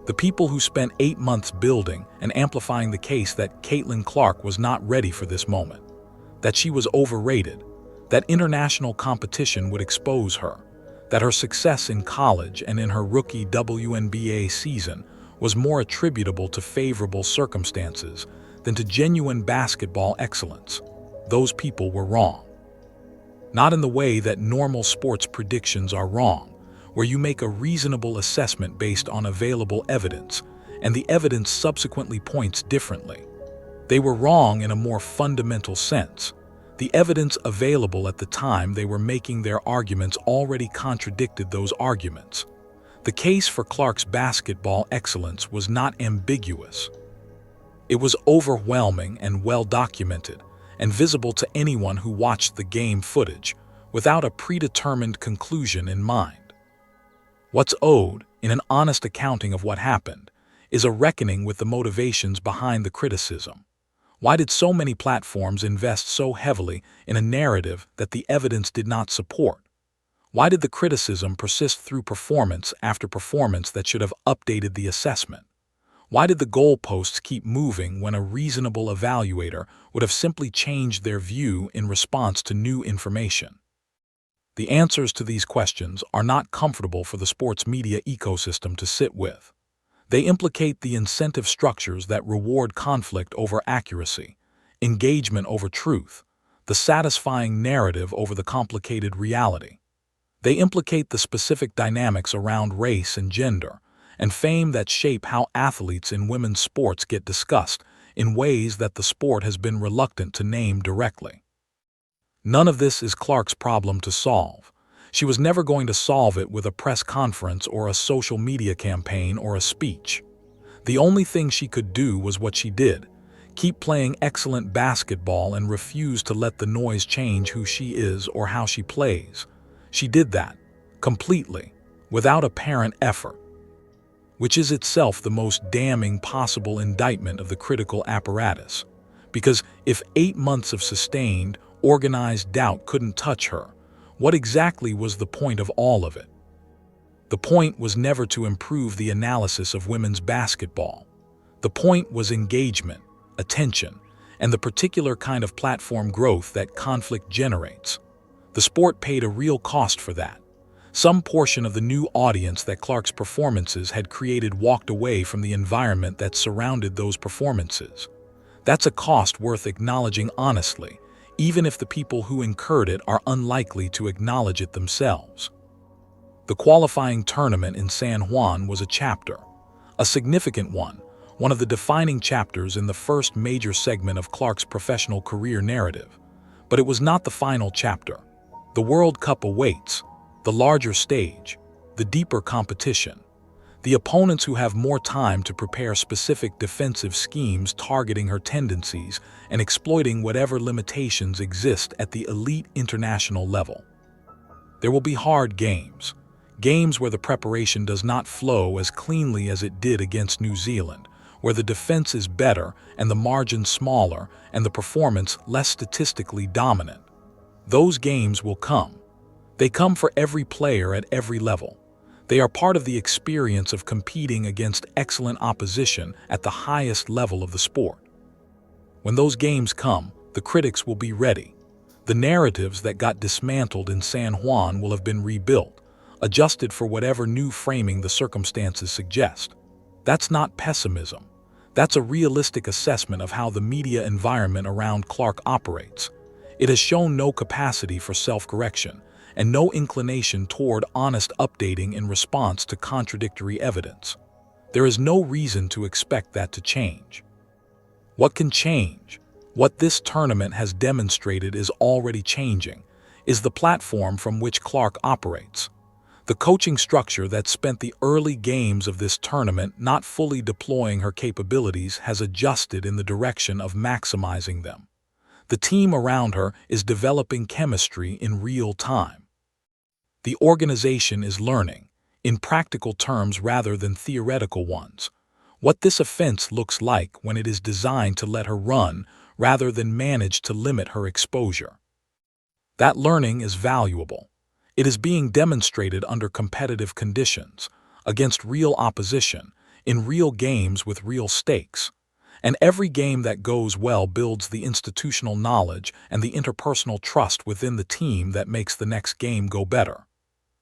A: The people who spent 8 months building and amplifying the case that Caitlyn Clark was not ready for this moment, that she was overrated, that international competition would expose her, that her success in college and in her rookie WNBA season was more attributable to favorable circumstances than to genuine basketball excellence. Those people were wrong. Not in the way that normal sports predictions are wrong, where you make a reasonable assessment based on available evidence, and the evidence subsequently points differently. They were wrong in a more fundamental sense. The evidence available at the time they were making their arguments already contradicted those arguments. The case for Clark's basketball excellence was not ambiguous. It was overwhelming and well documented, and visible to anyone who watched the game footage without a predetermined conclusion in mind. What's owed, in an honest accounting of what happened, is a reckoning with the motivations behind the criticism. Why did so many platforms invest so heavily in a narrative that the evidence did not support? Why did the criticism persist through performance after performance that should have updated the assessment? Why did the goalposts keep moving when a reasonable evaluator would have simply changed their view in response to new information? The answers to these questions are not comfortable for the sports media ecosystem to sit with. They implicate the incentive structures that reward conflict over accuracy, engagement over truth, the satisfying narrative over the complicated reality. They implicate the specific dynamics around race and gender, and fame that shape how athletes in women's sports get discussed in ways that the sport has been reluctant to name directly. None of this is Clark's problem to solve. She was never going to solve it with a press conference or a social media campaign or a speech. The only thing she could do was what she did: keep playing excellent basketball and refuse to let the noise change who she is or how she plays. She did that, completely, without apparent effort, which is itself the most damning possible indictment of the critical apparatus. Because if 8 months of sustained, organized doubt couldn't touch her, what exactly was the point of all of it? The point was never to improve the analysis of women's basketball. The point was engagement, attention, and the particular kind of platform growth that conflict generates. The sport paid a real cost for that. Some portion of the new audience that Clark's performances had created walked away from the environment that surrounded those performances. That's a cost worth acknowledging honestly, even if the people who incurred it are unlikely to acknowledge it themselves. The qualifying tournament in San Juan was a chapter, a significant one of the defining chapters in the first major segment of Clark's professional career narrative. But it was not the final chapter. The World Cup awaits, the larger stage, the deeper competition. The opponents who have more time to prepare specific defensive schemes targeting her tendencies and exploiting whatever limitations exist at the elite international level. There will be hard games, games where the preparation does not flow as cleanly as it did against New Zealand, where the defense is better and the margin smaller and the performance less statistically dominant. Those games will come. They come for every player at every level. They are part of the experience of competing against excellent opposition at the highest level of the sport. When those games come, the critics will be ready. The narratives that got dismantled in San Juan will have been rebuilt, adjusted for whatever new framing the circumstances suggest. That's not pessimism. That's a realistic assessment of how the media environment around Clark operates. It has shown no capacity for self-correction and no inclination toward honest updating in response to contradictory evidence. There is no reason to expect that to change. What can change, what this tournament has demonstrated is already changing, is the platform from which Clark operates. The coaching structure that spent the early games of this tournament not fully deploying her capabilities has adjusted in the direction of maximizing them. The team around her is developing chemistry in real time. The organization is learning, in practical terms rather than theoretical ones, what this offense looks like when it is designed to let her run rather than manage to limit her exposure. That learning is valuable. It is being demonstrated under competitive conditions, against real opposition, in real games with real stakes. And every game that goes well builds the institutional knowledge and the interpersonal trust within the team that makes the next game go better.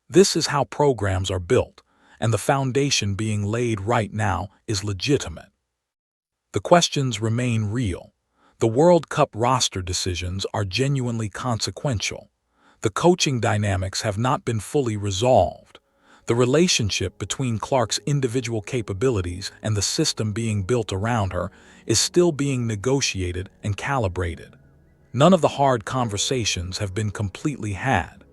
A: This is how programs are built, and the foundation being laid right now is legitimate. The questions remain real. The World Cup roster decisions are genuinely consequential. The coaching dynamics have not been fully resolved. The relationship between Clark's individual capabilities and the system being built around her is still being negotiated and calibrated. None of the hard conversations have been completely had.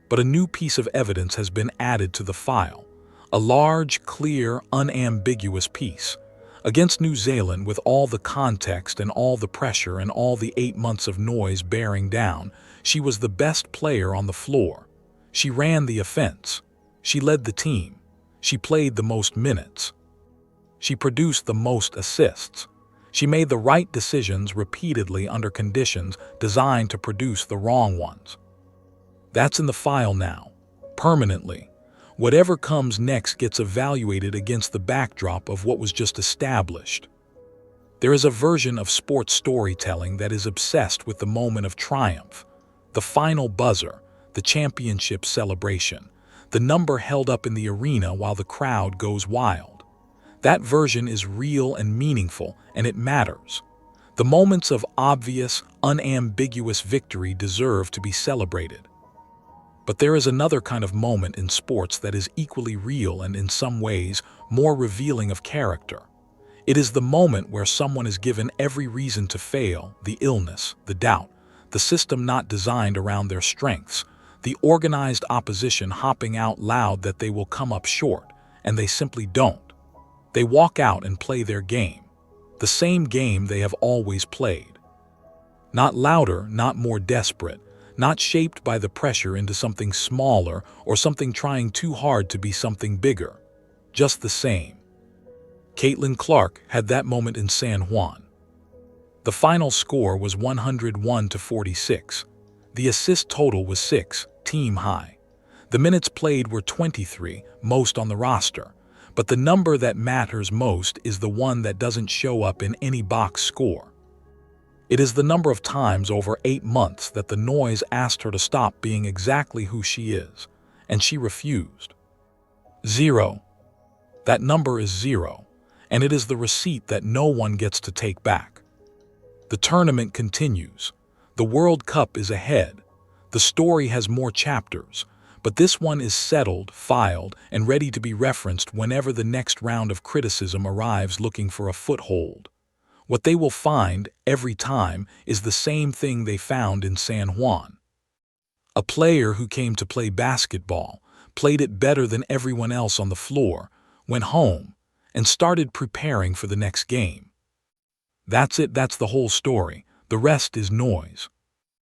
A: But a new piece of evidence has been added to the file. A large, clear, unambiguous piece. Against New Zealand, with all the context and all the pressure and all the 8 months of noise bearing down, she was the best player on the floor. She ran the offense. She led the team. She played the most minutes. She produced the most assists. She made the right decisions repeatedly under conditions designed to produce the wrong ones. That's in the file now, permanently. Whatever comes next gets evaluated against the backdrop of what was just established. There is a version of sports storytelling that is obsessed with the moment of triumph, the final buzzer, the championship celebration, the number held up in the arena while the crowd goes wild. That version is real and meaningful, and it matters. The moments of obvious, unambiguous victory deserve to be celebrated. But there is another kind of moment in sports that is equally real and in some ways more revealing of character. It is the moment where someone is given every reason to fail, the illness, the doubt, the system not designed around their strengths, the organized opposition hopping out loud that they will come up short, and they simply don't. They walk out and play their game, the same game they have always played. Not louder, not more desperate, not shaped by the pressure into something smaller or something trying too hard to be something bigger. Just the same. Caitlyn Clark had that moment in San Juan. The final score was 101-46. The assist total was 6, team high. The minutes played were 23, most on the roster. But the number that matters most is the one that doesn't show up in any box score. It is the number of times over 8 months that the noise asked her to stop being exactly who she is, and she refused. 0. That number is 0, and it is the receipt that no one gets to take back. The tournament continues. The World Cup is ahead. The story has more chapters, but this one is settled, filed, and ready to be referenced whenever the next round of criticism arrives looking for a foothold. What they will find, every time, is the same thing they found in San Juan. A player who came to play basketball, played it better than everyone else on the floor, went home, and started preparing for the next game. That's it, that's the whole story. The rest is noise.